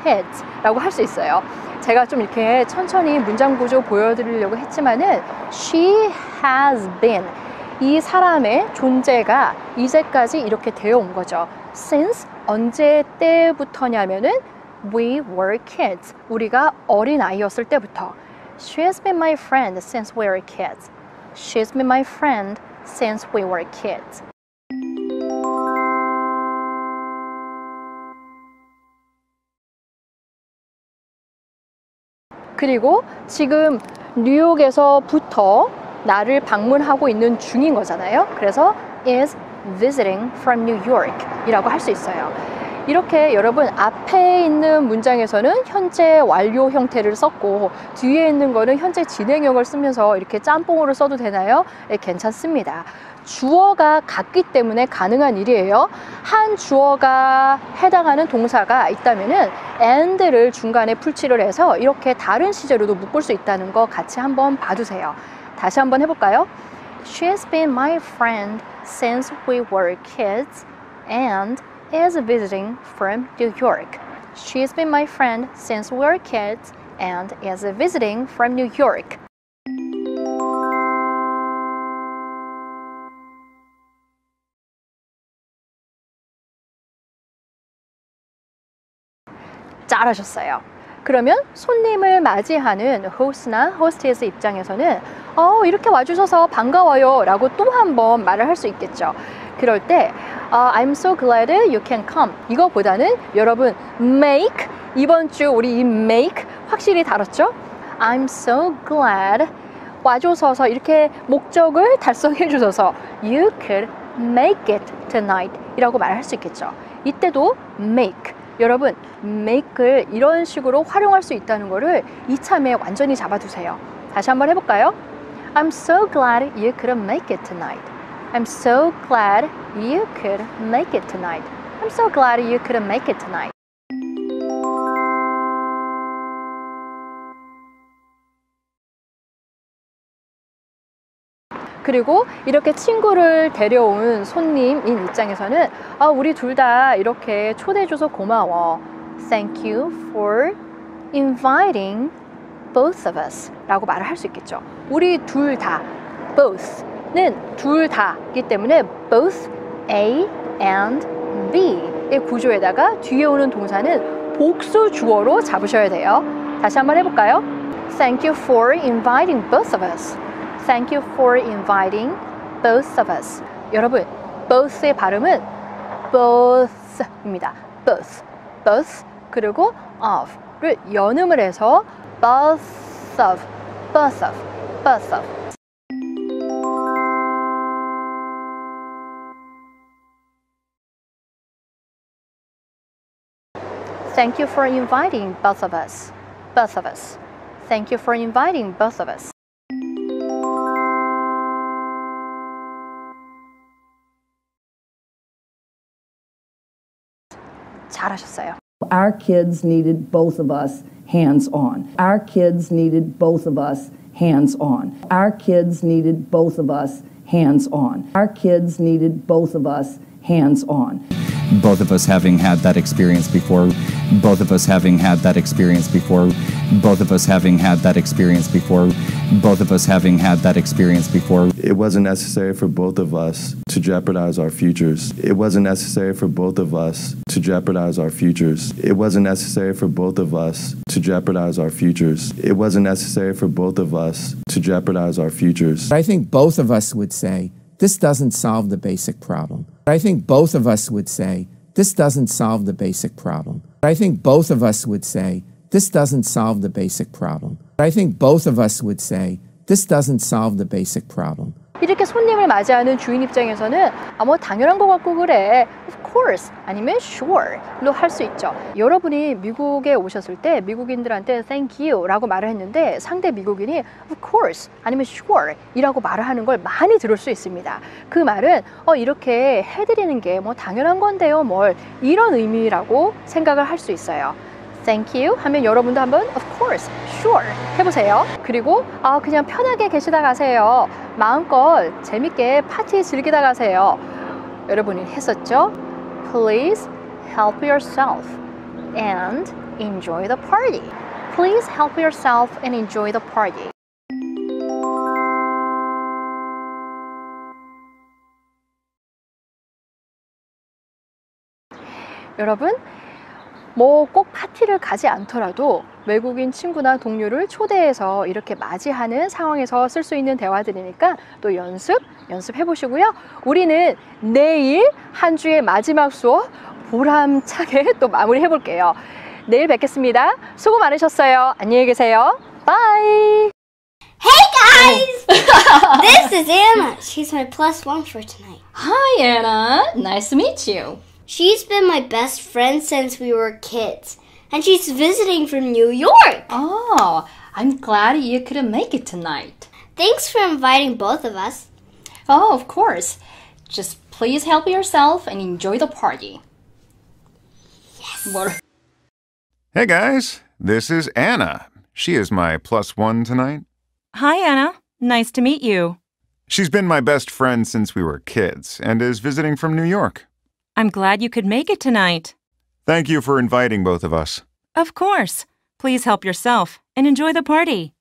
C: kids 라고 할 수 있어요. 제가 좀 이렇게 천천히 문장 구조 보여드리려고 했지만은 She has been 이 사람의 존재가 이제까지 이렇게 되어 온 거죠. Since 언제 때부터냐면은 we were kids 우리가 어린 아이였을 때부터 She has been my friend since we were kids. She's been my friend since we were kids. 그리고 지금 뉴욕에서부터 나를 방문하고 있는 중인 거잖아요. 그래서 is visiting from New York 이라고 할 수 있어요. 이렇게 여러분 앞에 있는 문장에서는 현재 완료 형태를 썼고 뒤에 있는 거는 현재 진행형을 쓰면서 이렇게 짬뽕으로 써도 되나요? 네, 괜찮습니다. 주어가 같기 때문에 가능한 일이에요. 한 주어가 해당하는 동사가 있다면은 and를 중간에 풀칠을 해서 이렇게 다른 시제로도 묶을 수 있다는 거 같이 한번 봐두세요. 다시 한번 해볼까요? She has been my friend since we were kids and is visiting from New York. She has been my friend since we were kids and is visiting from New York. 잘하셨어요. 그러면 손님을 맞이하는 호스트나 호스티스 입장에서는 이렇게 와주셔서 반가워요 라고 또 한 번 말을 할 수 있겠죠. 그럴 때 I'm so glad you can come 이거보다는 여러분 make 이번 주 우리 이 make 확실히 다뤘죠? I'm so glad 와주셔서 이렇게 목적을 달성해 주셔서 You could make it tonight 이라고 말할 수 있겠죠. 이때도 make 여러분 make를 이런 식으로 활용할 수 있다는 거를 이참에 완전히 잡아두세요. 다시 한번 해볼까요? I'm so glad you could make it tonight. I'm so glad you could make it tonight. I'm so glad you could make it tonight. 그리고 이렇게 친구를 데려온 손님인 입장에서는 우리 둘 다 이렇게 초대해줘서 고마워. Thank you for inviting both of us 라고 말을 할 수 있겠죠. 우리 둘 다 both는 둘 다이기 때문에 both A and B의 구조에다가 뒤에 오는 동사는 복수 주어로 잡으셔야 돼요. 다시 한번 해볼까요? Thank you for inviting both of us. Thank you for inviting both of us. 여러분, both의 발음은 both입니다. both, both 그리고 of를 연음을 해서 both of, both of, both of. Thank you for inviting both of us. Both of us. Thank you for inviting both of us. 잘하셨어요.
F: Our kids needed both of us hands-on. Our kids needed both of us hands-on. Our kids needed both of us hands-on. Our kids needed both of us hands-on.
S: Both of us having had that experience before. Both of us having had that experience before. Both of us having had that experience before. Both of us having had that experience before.
H: It wasn't necessary for both of us to jeopardize our futures. It wasn't necessary for both of us to jeopardize our futures. It wasn't necessary for both of us to jeopardize our futures. It wasn't necessary for both of us to jeopardize our futures.
I: I think both of us would say, this doesn't solve the basic problem. I think both of us would say, this doesn't solve the basic problem. I think both of us would say, this doesn't solve the basic problem. I think both of us would say, this doesn't solve the basic problem.
C: 이렇게 손님을 맞이하는 주인 입장에서는 뭐 당연한 것 같고 그래. Of course 아니면 sure로 할 수 있죠. 여러분이 미국에 오셨을 때 미국인들한테 thank you 라고 말을 했는데 상대 미국인이 of course 아니면 sure 이라고 말을 하는 걸 많이 들을 수 있습니다. 그 말은 이렇게 해드리는 게 뭐 당연한 건데요 뭘 이런 의미라고 생각을 할 수 있어요. Thank you 하면 여러분도 한번 of course, sure 해보세요. 그리고 그냥 편하게 계시다 가세요. 마음껏 재밌게 파티 즐기다 가세요. 여러분이 했었죠? Please help yourself and enjoy the party. Please help yourself and enjoy the party. 여러분 뭐 꼭 파티를 가지 않더라도 외국인 친구나 동료를 초대해서 이렇게 맞이하는 상황에서 쓸 수 있는 대화들이니까 또 연습해 보시고요. 우리는 내일 한 주의 마지막 수업 보람차게 또 마무리해 볼게요. 내일 뵙겠습니다. 수고 많으셨어요. 안녕히 계세요. Bye.
B: Hey guys! This is Anna. She's my +1 for tonight.
A: Hi Anna. Nice to meet you.
B: She's been my best friend since we were kids, and she's visiting from New York.
A: Oh, I'm glad you couldn't make it tonight.
B: Thanks for inviting both of us.
A: Oh, of course. Just please help yourself and enjoy the party.
B: Yes.
P: Hey guys, this is Anna. She is my +1 tonight.
J: Hi Anna, nice to meet you.
P: She's been my best friend since we were kids and is visiting from New York.
J: I'm glad you could make it tonight.
P: Thank you for inviting both of us.
J: Of course. Please help yourself and enjoy the party.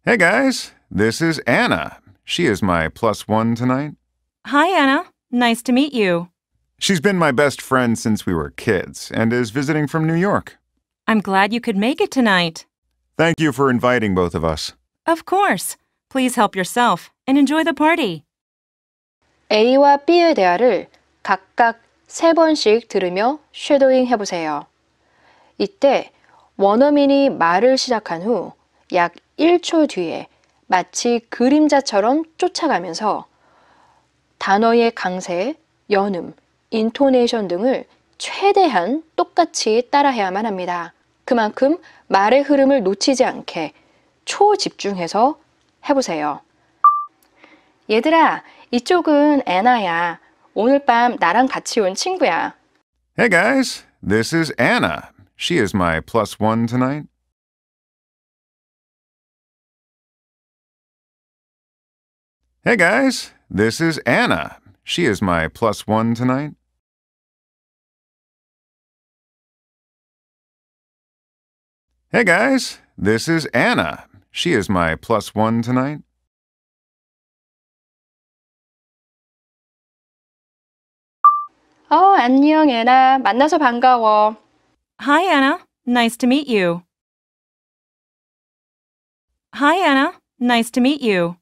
P: Hey guys, this is Anna. She is my +1 tonight.
J: Hi Anna, nice to meet you.
P: She's been my best friend since we were kids and is visiting from New York.
J: I'm glad you could make it tonight.
P: Thank you for inviting both of us.
J: Of course. Please help yourself and enjoy the party.
C: A와 B의 대화를 각각 3번씩 들으며 쉐도잉 해보세요. 이때 원어민이 말을 시작한 후 약 1초 뒤에 마치 그림자처럼 쫓아가면서 단어의 강세, 연음, 인토네이션 등을 최대한 똑같이 따라해야만 합니다. 그만큼 말의 흐름을 놓치지 않게 초집중해서 해보세요. 얘들아, 이쪽은 애나야. 오늘 밤 나랑 같이 온 친구야.
P: Hey guys, this is Anna. She is my +1 tonight. Hey guys, this is Anna. She is my +1 tonight. Hey guys, this is Anna. She is my +1 tonight.
C: 안녕 애나. 만나서 반가워.
J: Hi, Anna. Nice to meet you. Hi, Anna. Nice to meet you.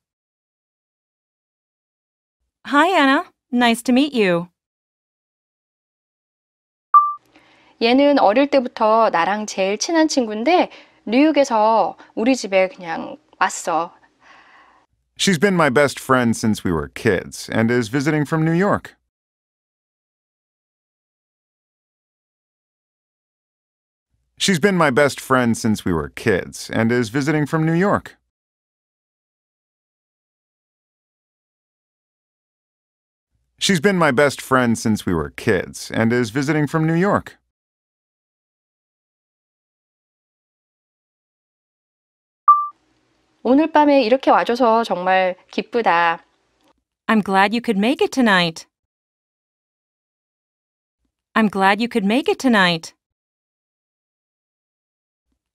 J: Hi, Anna. Nice to meet you.
C: 얘는 어릴 때부터 나랑 제일 친한 친구인데 뉴욕에서 우리 집에 그냥 왔어.
P: She's been my best friend since we were kids and is visiting from New York. She's been my best friend since we were kids and is visiting from New York. She's been my best friend since we were kids and is visiting from New York.
C: 오늘 밤에 이렇게 와줘서 정말 기쁘다.
J: I'm glad you could make it tonight. I'm glad you could make it tonight.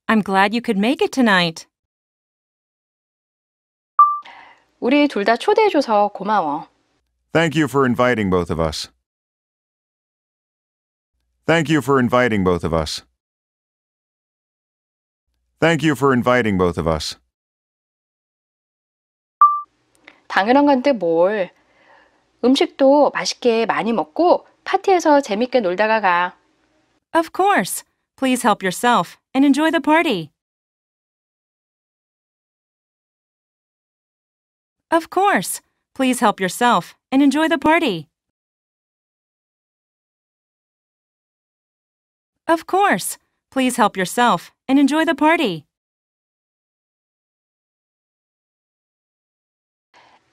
J: I'm glad you could make it tonight.
C: 우리 둘 다 초대해줘서 고마워.
P: Thank you for inviting both of us. Thank you for inviting both of us. Thank you for inviting both of us.
C: 당연한 건데 뭘. 음식도 맛있게 많이 먹고 파티에서 재밌게 놀다가 가.
J: Of course. Please help yourself and enjoy the party. Of course. Please help yourself and enjoy the party. Of course. Please help yourself and enjoy the party.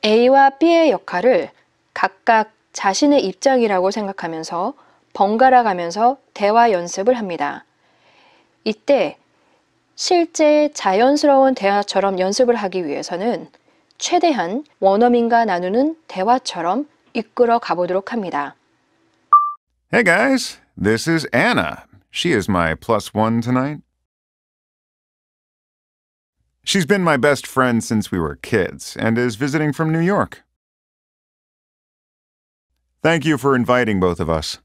C: A와 B의 역할을 각각 자신의 입장이라고 생각하면서 번갈아 가면서 대화 연습을 합니다. 이때 실제 자연스러운 대화처럼 연습을 하기 위해서는 최대한 원어민과 나누는 대화처럼 이끌어 가보도록 합니다.
P: Hey guys, this is Anna. She is my +1 tonight. She's been my best friend since we were kids and is visiting from New York. Thank you for inviting both of us.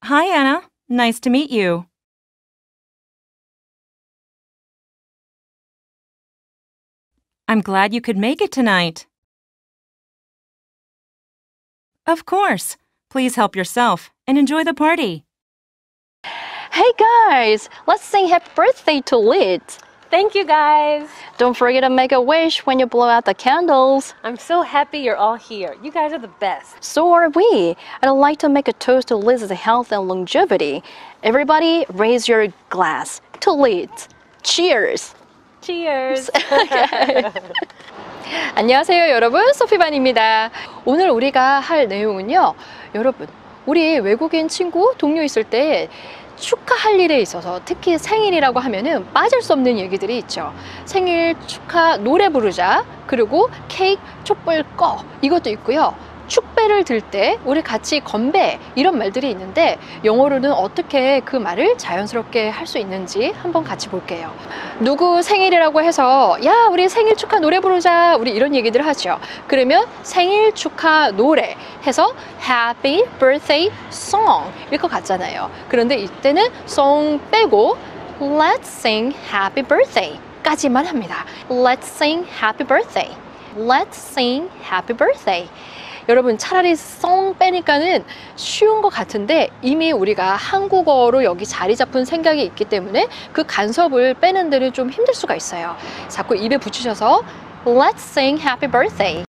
J: Hi, Anna. Nice to meet you. I'm glad you could make it tonight. Of course. Please help yourself and enjoy the party.
A: Hey guys, let's sing happy birthday to Liz.
E: Thank you guys.
A: Don't forget to make a wish when you blow out the candles.
E: I'm so happy you're all here. You guys are the best.
A: So are we. I'd like to make a toast to Liz's health and longevity. Everybody raise your glass to Liz. Cheers.
E: Cheers.
C: 안녕하세요 여러분, 소피반입니다. 오늘 우리가 할 내용은요, 여러분 우리 외국인 친구, 동료 있을 때 축하할 일에 있어서 특히 생일이라고 하면은 빠질 수 없는 얘기들이 있죠. 생일 축하 노래 부르자, 그리고 케이크 촛불 꺼, 이것도 있고요. 축배를 들 때 우리 같이 건배 이런 말들이 있는데 영어로는 어떻게 그 말을 자연스럽게 할 수 있는지 한번 같이 볼게요. 누구 생일이라고 해서 야 우리 생일 축하 노래 부르자 우리 이런 얘기들 하죠. 그러면 생일 축하 노래 해서 Happy Birthday Song 일 것 같잖아요. 그런데 이때는 song 빼고 Let's sing Happy Birthday 까지만 합니다. Let's sing Happy Birthday. Let's sing Happy Birthday. 여러분 차라리 song 빼니까는 쉬운 것 같은데 이미 우리가 한국어로 여기 자리 잡은 생각이 있기 때문에 그 간섭을 빼는 데는 좀 힘들 수가 있어요. 자꾸 입에 붙이셔서 Let's sing Happy Birthday.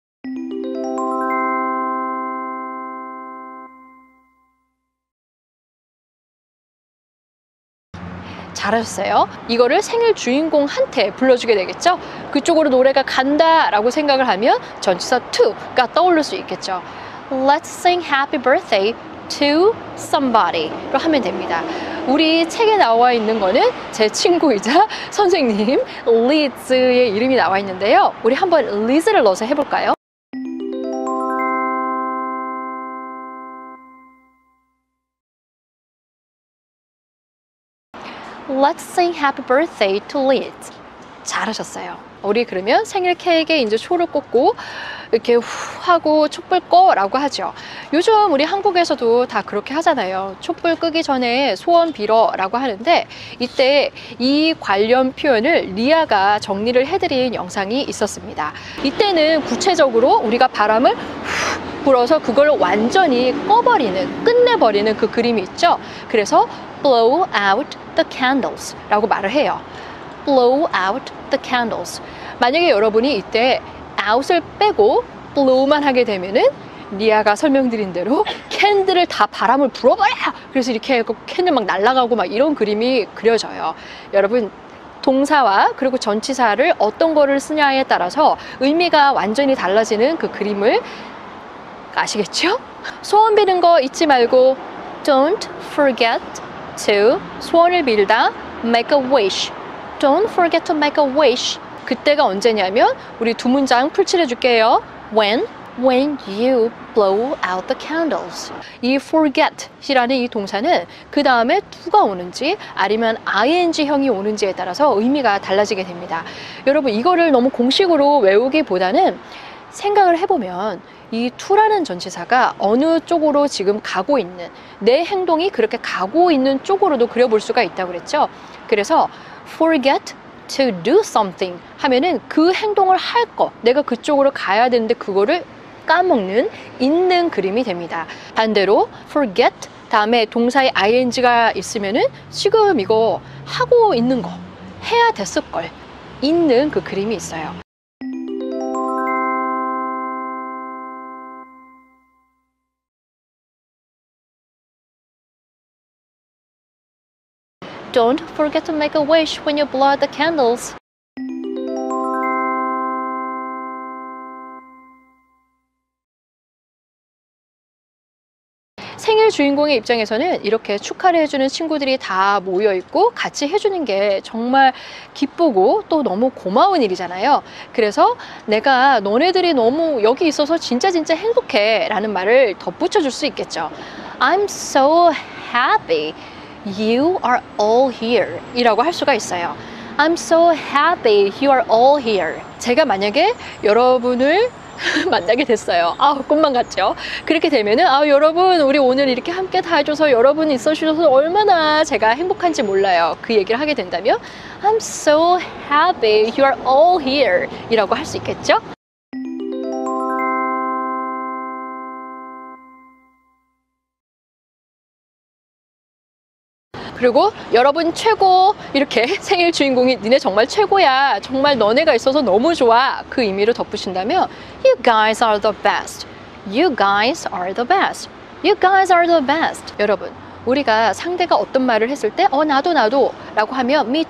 C: 잘하셨어요. 이거를 생일 주인공한테 불러주게 되겠죠. 그쪽으로 노래가 간다 라고 생각을 하면 전치사 to가 떠오를 수 있겠죠. Let's sing happy birthday to somebody 로 하면 됩니다. 우리 책에 나와 있는 거는 제 친구이자 선생님 리즈의 이름이 나와 있는데요. 우리 한번 리즈를 넣어서 해볼까요? Let's sing happy birthday to Liz. 잘하셨어요. 우리 그러면 생일 케이크에 이제 초를 꽂고 이렇게 후 하고 촛불 꺼라고 하죠. 요즘 우리 한국에서도 다 그렇게 하잖아요. 촛불 끄기 전에 소원 빌어라고 하는데 이때 이 관련 표현을 리아가 정리를 해드린 영상이 있었습니다. 이때는 구체적으로 우리가 바람을 후 불어서 그걸 완전히 꺼버리는, 끝내버리는 그 그림이 있죠. 그래서 blow out the candles 라고 말을 해요. blow out the candles. 만약에 여러분이 이때 out을 빼고 blow만 하게 되면은 리아가 설명드린 대로 캔들을 다 바람을 불어버려! 그래서 이렇게 캔들 막 날아가고 막 이런 그림이 그려져요. 여러분 동사와 그리고 전치사를 어떤 거를 쓰냐에 따라서 의미가 완전히 달라지는 그 그림을 아시겠죠? 소원 비는 거 잊지 말고 Don't forget to 소원을 빌다 make a wish. Don't forget to make a wish. 그때가 언제냐면 우리 두 문장 풀칠해 줄게요. When you blow out the candles. 이 forget이라는 이 동사는 그 다음에 to가 오는지 아니면 ing형이 오는지에 따라서 의미가 달라지게 됩니다. 여러분 이거를 너무 공식으로 외우기보다는 생각을 해보면 이 to라는 전치사가 어느 쪽으로 지금 가고 있는 내 행동이 그렇게 가고 있는 쪽으로도 그려볼 수가 있다고 그랬죠. 그래서 forget to do something 하면은 그 행동을 할 거, 내가 그쪽으로 가야 되는데 그거를 까먹는, 잊는 그림이 됩니다. 반대로 forget 다음에 동사의 ing가 있으면은 지금 이거 하고 있는 거, 해야 됐을 걸 잊는 그 그림이 있어요. Don't forget to make a wish when you blow out the candles. 생일 주인공의 입장에서는 이렇게 축하를 해주는 친구들이 다 모여있고 같이 해주는 게 정말 기쁘고 또 너무 고마운 일이잖아요. 그래서 내가 너네들이 너무 여기 있어서 진짜 행복해 라는 말을 덧붙여 줄 수 있겠죠. I'm so happy you are all here 이라고 할 수가 있어요. I'm so happy you are all here. 제가 만약에 여러분을 만나게 됐어요. 꿈만 같죠? 그렇게 되면은 여러분 우리 오늘 이렇게 함께 다 해줘서 여러분이 있어주셔서 얼마나 제가 행복한지 몰라요. 그 얘기를 하게 된다면 I'm so happy you are all here 이라고 할 수 있겠죠? 그리고 여러분 최고 이렇게 생일 주인공이 니네 정말 최고야 정말 너네가 있어서 너무 좋아 그 의미를 덧붙인다면 You guys are the best. You guys are the best. You guys are the best. 여러분 우리가 상대가 어떤 말을 했을 때 나도 라고 하면 me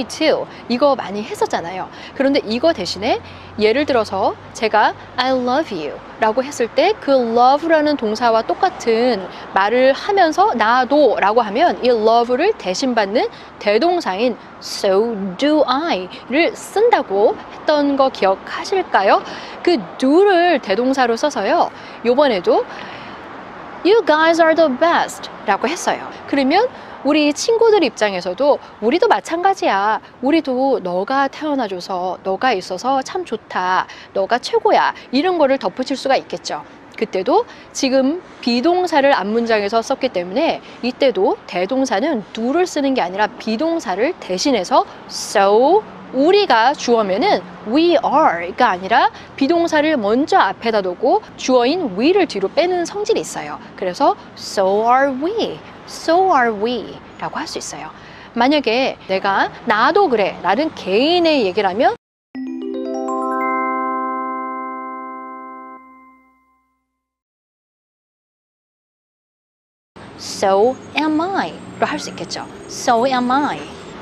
C: too 이거 많이 했었잖아요. 그런데 이거 대신에 예를 들어서 제가 I love you 라고 했을 때 그 love라는 동사와 똑같은 말을 하면서 나도 라고 하면 이 love를 대신받는 대동사인 so do I를 쓴다고 했던 거 기억하실까요? 그 do를 대동사로 써서요. 요번에도 You guys are the best 라고 했어요. 그러면 우리 친구들 입장에서도 우리도 마찬가지야. 우리도 너가 태어나줘서 너가 있어서 참 좋다. 너가 최고야. 이런 거를 덧붙일 수가 있겠죠. 그때도 지금 비동사를 앞문장에서 썼기 때문에 이때도 대동사는 do를 쓰는 게 아니라 비동사를 대신해서 so 우리가 주어면은 we are가 아니라 비동사를 먼저 앞에다 두고 주어인 we를 뒤로 빼는 성질이 있어요. 그래서 so are we 라고 할 수 있어요. 만약에 내가 나도 그래 라는 개인의 얘기라면 so am I 로 할 수 있겠죠. so am I.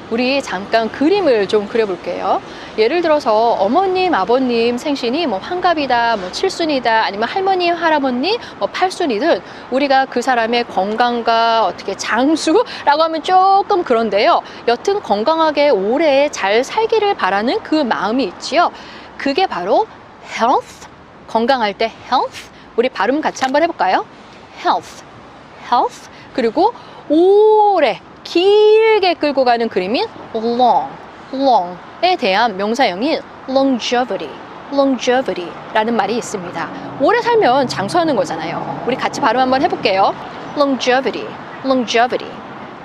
C: 우리 잠깐 그림을 좀 그려볼게요. 예를 들어서 어머님, 아버님 생신이 환갑이다, 칠순이다, 아니면 할머님, 할아버님, 팔순이든 우리가 그 사람의 건강과 어떻게 장수라고 하면 조금 그런데요. 여튼 건강하게 오래 잘 살기를 바라는 그 마음이 있지요. 그게 바로 health, 건강할 때 health. 우리 발음 같이 한번 해볼까요? health. 그리고 오래 길게 끌고 가는 그림인 long에 대한 명사형인 longevity라는 말이 있습니다. 오래 살면 장수하는 거잖아요. 우리 같이 발음 한번 해볼게요. longevity.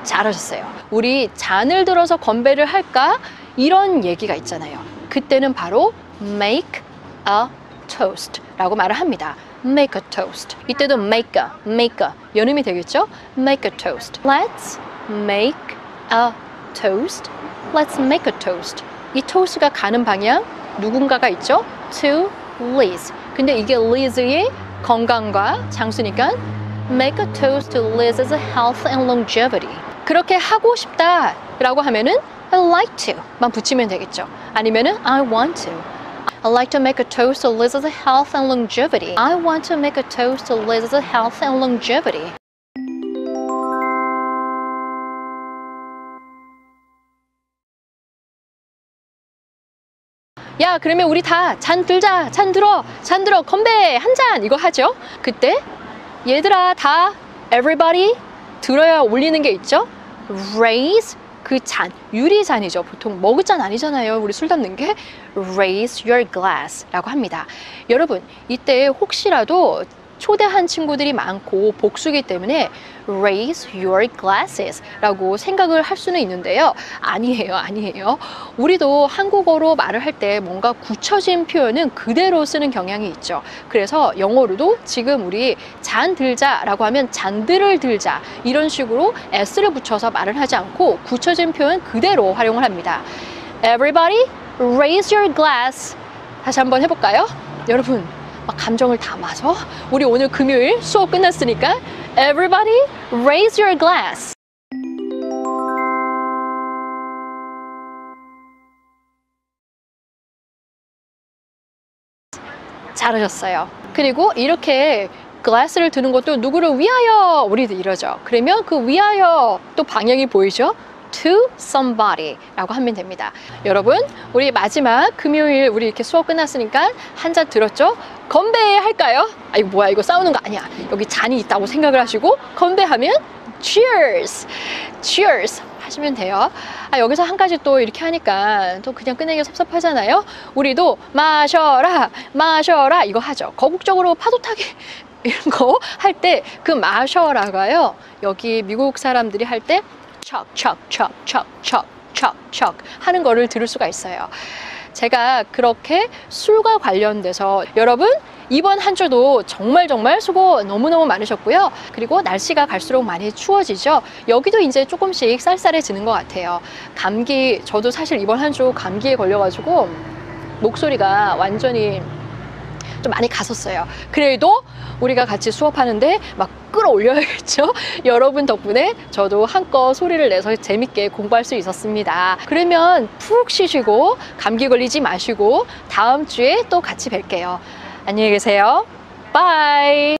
C: 잘하셨어요. 우리 잔을 들어서 건배를 할까? 이런 얘기가 있잖아요. 그때는 바로 make a toast 라고 말을 합니다. make a toast. 이때도 make a 연음이 되겠죠? make a toast. Let's make a toast. Let's make a toast. 이 toast가 가는 방향 누군가가 있죠? To Liz. 근데 이게 Liz의 건강과 장수니까 make a toast to Liz's health and longevity. 그렇게 하고 싶다 라고 하면은 I like to만 붙이면 되겠죠. 아니면은 I want to. I'd like to make a toast to Liz's health and longevity. I want to make a toast to Liz's health and longevity. 야, 그러면 우리 다 잔 들자, 잔 들어, 건배, 한 잔 이거 하죠. 그때 얘들아 다 everybody 들어야 올리는 게 있죠. Raise 그 잔, 유리잔이죠. 보통 머그잔 아니잖아요. 우리 술 담는 게 raise your glass 라고 합니다. 여러분 이때 혹시라도 초대한 친구들이 많고 복수기 때문에 raise your glasses 라고 생각을 할 수는 있는데요. 아니에요. 우리도 한국어로 말을 할 때 뭔가 굳혀진 표현은 그대로 쓰는 경향이 있죠. 그래서 영어로도 지금 우리 잔 들자 라고 하면 잔들을 들자 이런 식으로 s를 붙여서 말을 하지 않고 굳혀진 표현 그대로 활용을 합니다. Everybody raise your glass. 다시 한번 해볼까요? 여러분 막 감정을 담아서 우리 오늘 금요일 수업 끝났으니까 Everybody raise your glass. 잘하셨어요. 그리고 이렇게 glass를 드는 것도 누구를 위하여 우리도 이러죠. 그러면 그 위하여 또 방향이 보이죠? to somebody 라고 하면 됩니다. 여러분 우리 마지막 금요일 우리 이렇게 수업 끝났으니까 한 잔 들었죠? 건배할까요? 이거 뭐야, 이거 싸우는 거 아니야. 여기 잔이 있다고 생각을 하시고 건배하면 cheers 하시면 돼요. 여기서 한 가지 또 이렇게 하니까 또 그냥 끝내기가 섭섭하잖아요. 우리도 마셔라 이거 하죠. 거국적으로 파도 타기 이런 거 할 때 그 마셔라가요, 여기 미국 사람들이 할 때 척 하는 거를 들을 수가 있어요. 제가 그렇게 술과 관련돼서 여러분 이번 한 주도 정말 수고 너무너무 많으셨고요. 그리고 날씨가 갈수록 많이 추워지죠. 여기도 이제 조금씩 쌀쌀해지는 것 같아요. 감기, 저도 사실 이번 한 주 감기에 걸려가지고 목소리가 완전히 좀 많이 갔었어요. 그래도 우리가 같이 수업하는데 막 끌어올려야겠죠? 여러분 덕분에 저도 한껏 소리를 내서 재밌게 공부할 수 있었습니다. 그러면 푹 쉬시고 감기 걸리지 마시고 다음 주에 또 같이 뵐게요. 안녕히 계세요. Bye!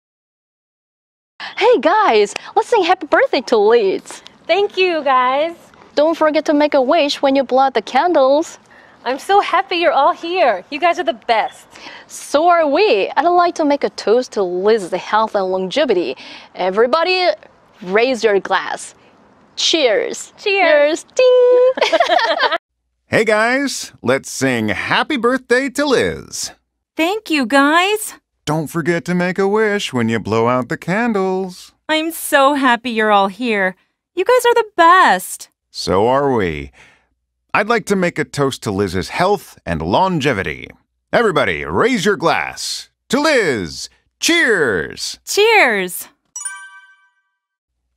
C: Hey guys, let's sing happy birthday to Liz.
E: Thank you, guys.
A: Don't forget to make a wish when you blow out the candles.
E: I'm so happy you're all here. You guys are the best.
A: So are we. I'd like to make a toast to Liz's health and longevity. Everybody, raise your glass. Cheers.
E: Cheers.
A: Ding.
P: Hey guys, let's sing happy birthday to Liz.
J: Thank you, guys.
P: Don't forget to make a wish when you blow out the candles.
J: I'm so happy you're all here. You guys are the best.
P: So are we. I'd like to make a toast to Liz's health and longevity. Everybody, raise your glass. To Liz. Cheers.
J: Cheers.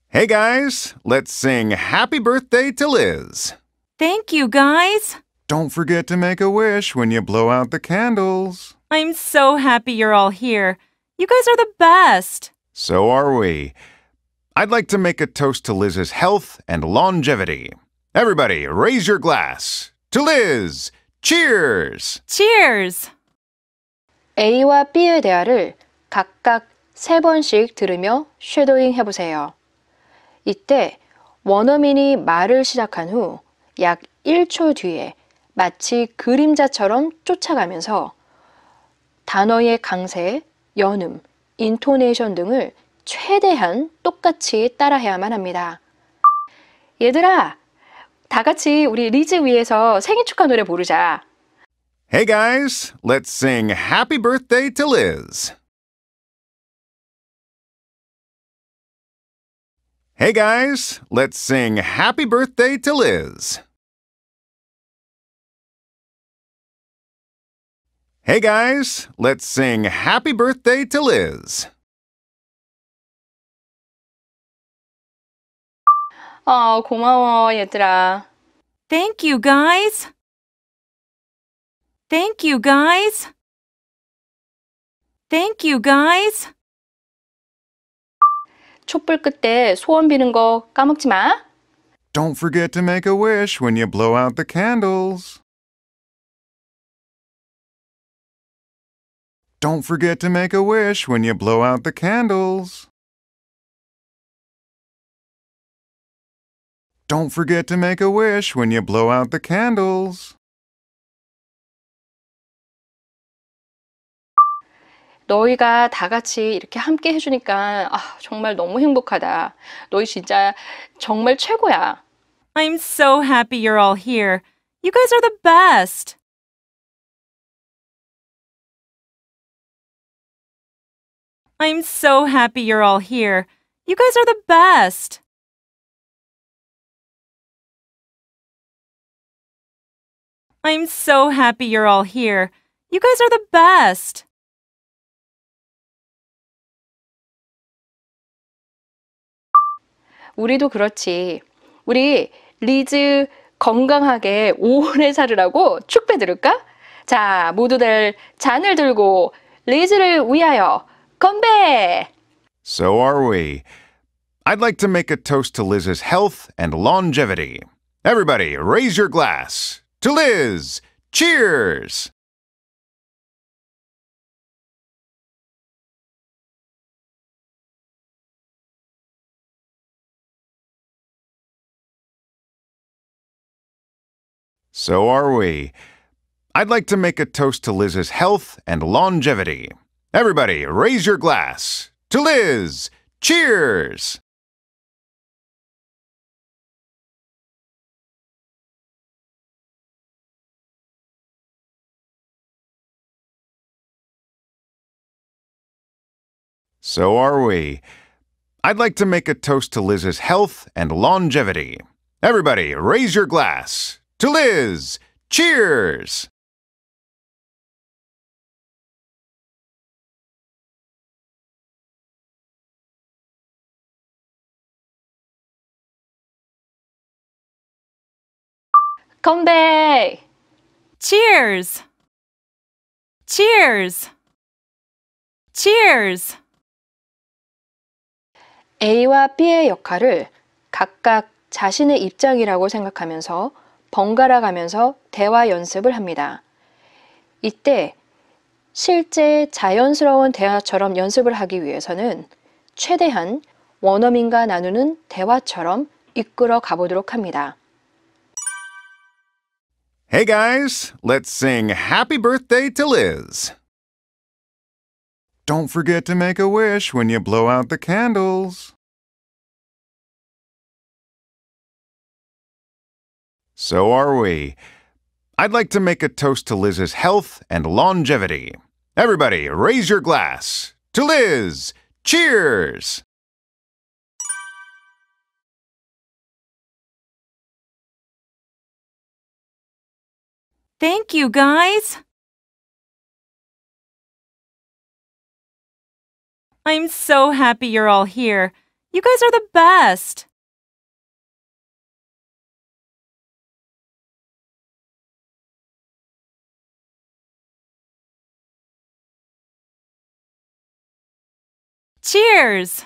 P: Hey guys, let's sing happy birthday to Liz.
J: Thank you, guys.
P: Don't forget to make a wish when you blow out the candles.
J: I'm so happy you're all here. You guys are the best.
P: So are we. I'd like to make a toast to Liz's health and longevity. Everybody, raise your glass. To Liz. Cheers.
J: Cheers.
A: A와 B의 대화를 각각 3번씩 들으며 쉐도잉 해보세요. 이때 원어민이 말을 시작한 후 약 1초 뒤에 마치 그림자처럼 쫓아가면서 단어의 강세, 연음, 인토네이션 등을 최대한 똑같이 따라해야만 합니다. 얘들아, 다 같이 우리 리즈 위해서 생일 축하 노래 부르자.
P: Hey guys, let's sing happy birthday to Liz. Hey guys, let's sing happy birthday to Liz. Hey guys, let's sing happy birthday to Liz.
A: 고마워, 얘들아.
J: Thank you, guys. Thank you, guys. Thank you, guys.
A: 촛불 끝에 소원 비는 거 까먹지 마.
P: Don't forget to make a wish when you blow out the candles. Don't forget to make a wish when you blow out the candles. Don't forget to make a wish when you blow out the candles.
A: 너희가 다 같이 이렇게 함께 해주니까 정말 너무 행복하다. 너희 진짜 정말 최고야.
J: I'm so happy you're all here. You guys are the best. I'm so happy you're all here. You guys are the best. I'm so happy you're all here. You guys are the best.
A: 우리도 그렇지. 우리 리즈 건강하게 오래 살으라고 축배 들을까? 자, 모두들 잔을 들고 리즈를 위하여 건배!
P: So are we. I'd like to make a toast to Liz's health and longevity. Everybody, raise your glass. To Liz. Cheers! So are we. I'd like to make a toast to Liz's health and longevity. Everybody, raise your glass. To Liz. Cheers! So are we. I'd like to make a toast to Liz's health and longevity. Everybody, raise your glass. To Liz. Cheers!
A: 건배!
J: Cheers! Cheers! Cheers!
C: A와 B의 역할을 각각 자신의 입장이라고 생각하면서 번갈아 가면서 대화 연습을 합니다. 이때 실제 자연스러운 대화처럼 연습을 하기 위해서는 최대한 원어민과 나누는 대화처럼 이끌어 가보도록 합니다.
P: Hey guys, let's sing Happy Birthday to Liz. Don't forget to make a wish when you blow out the candles. So are we. I'd like to make a toast to Liz's health and longevity. Everybody, raise your glass. To Liz! Cheers!
J: Thank you, guys. I'm so happy you're all here. You guys are the best. Cheers!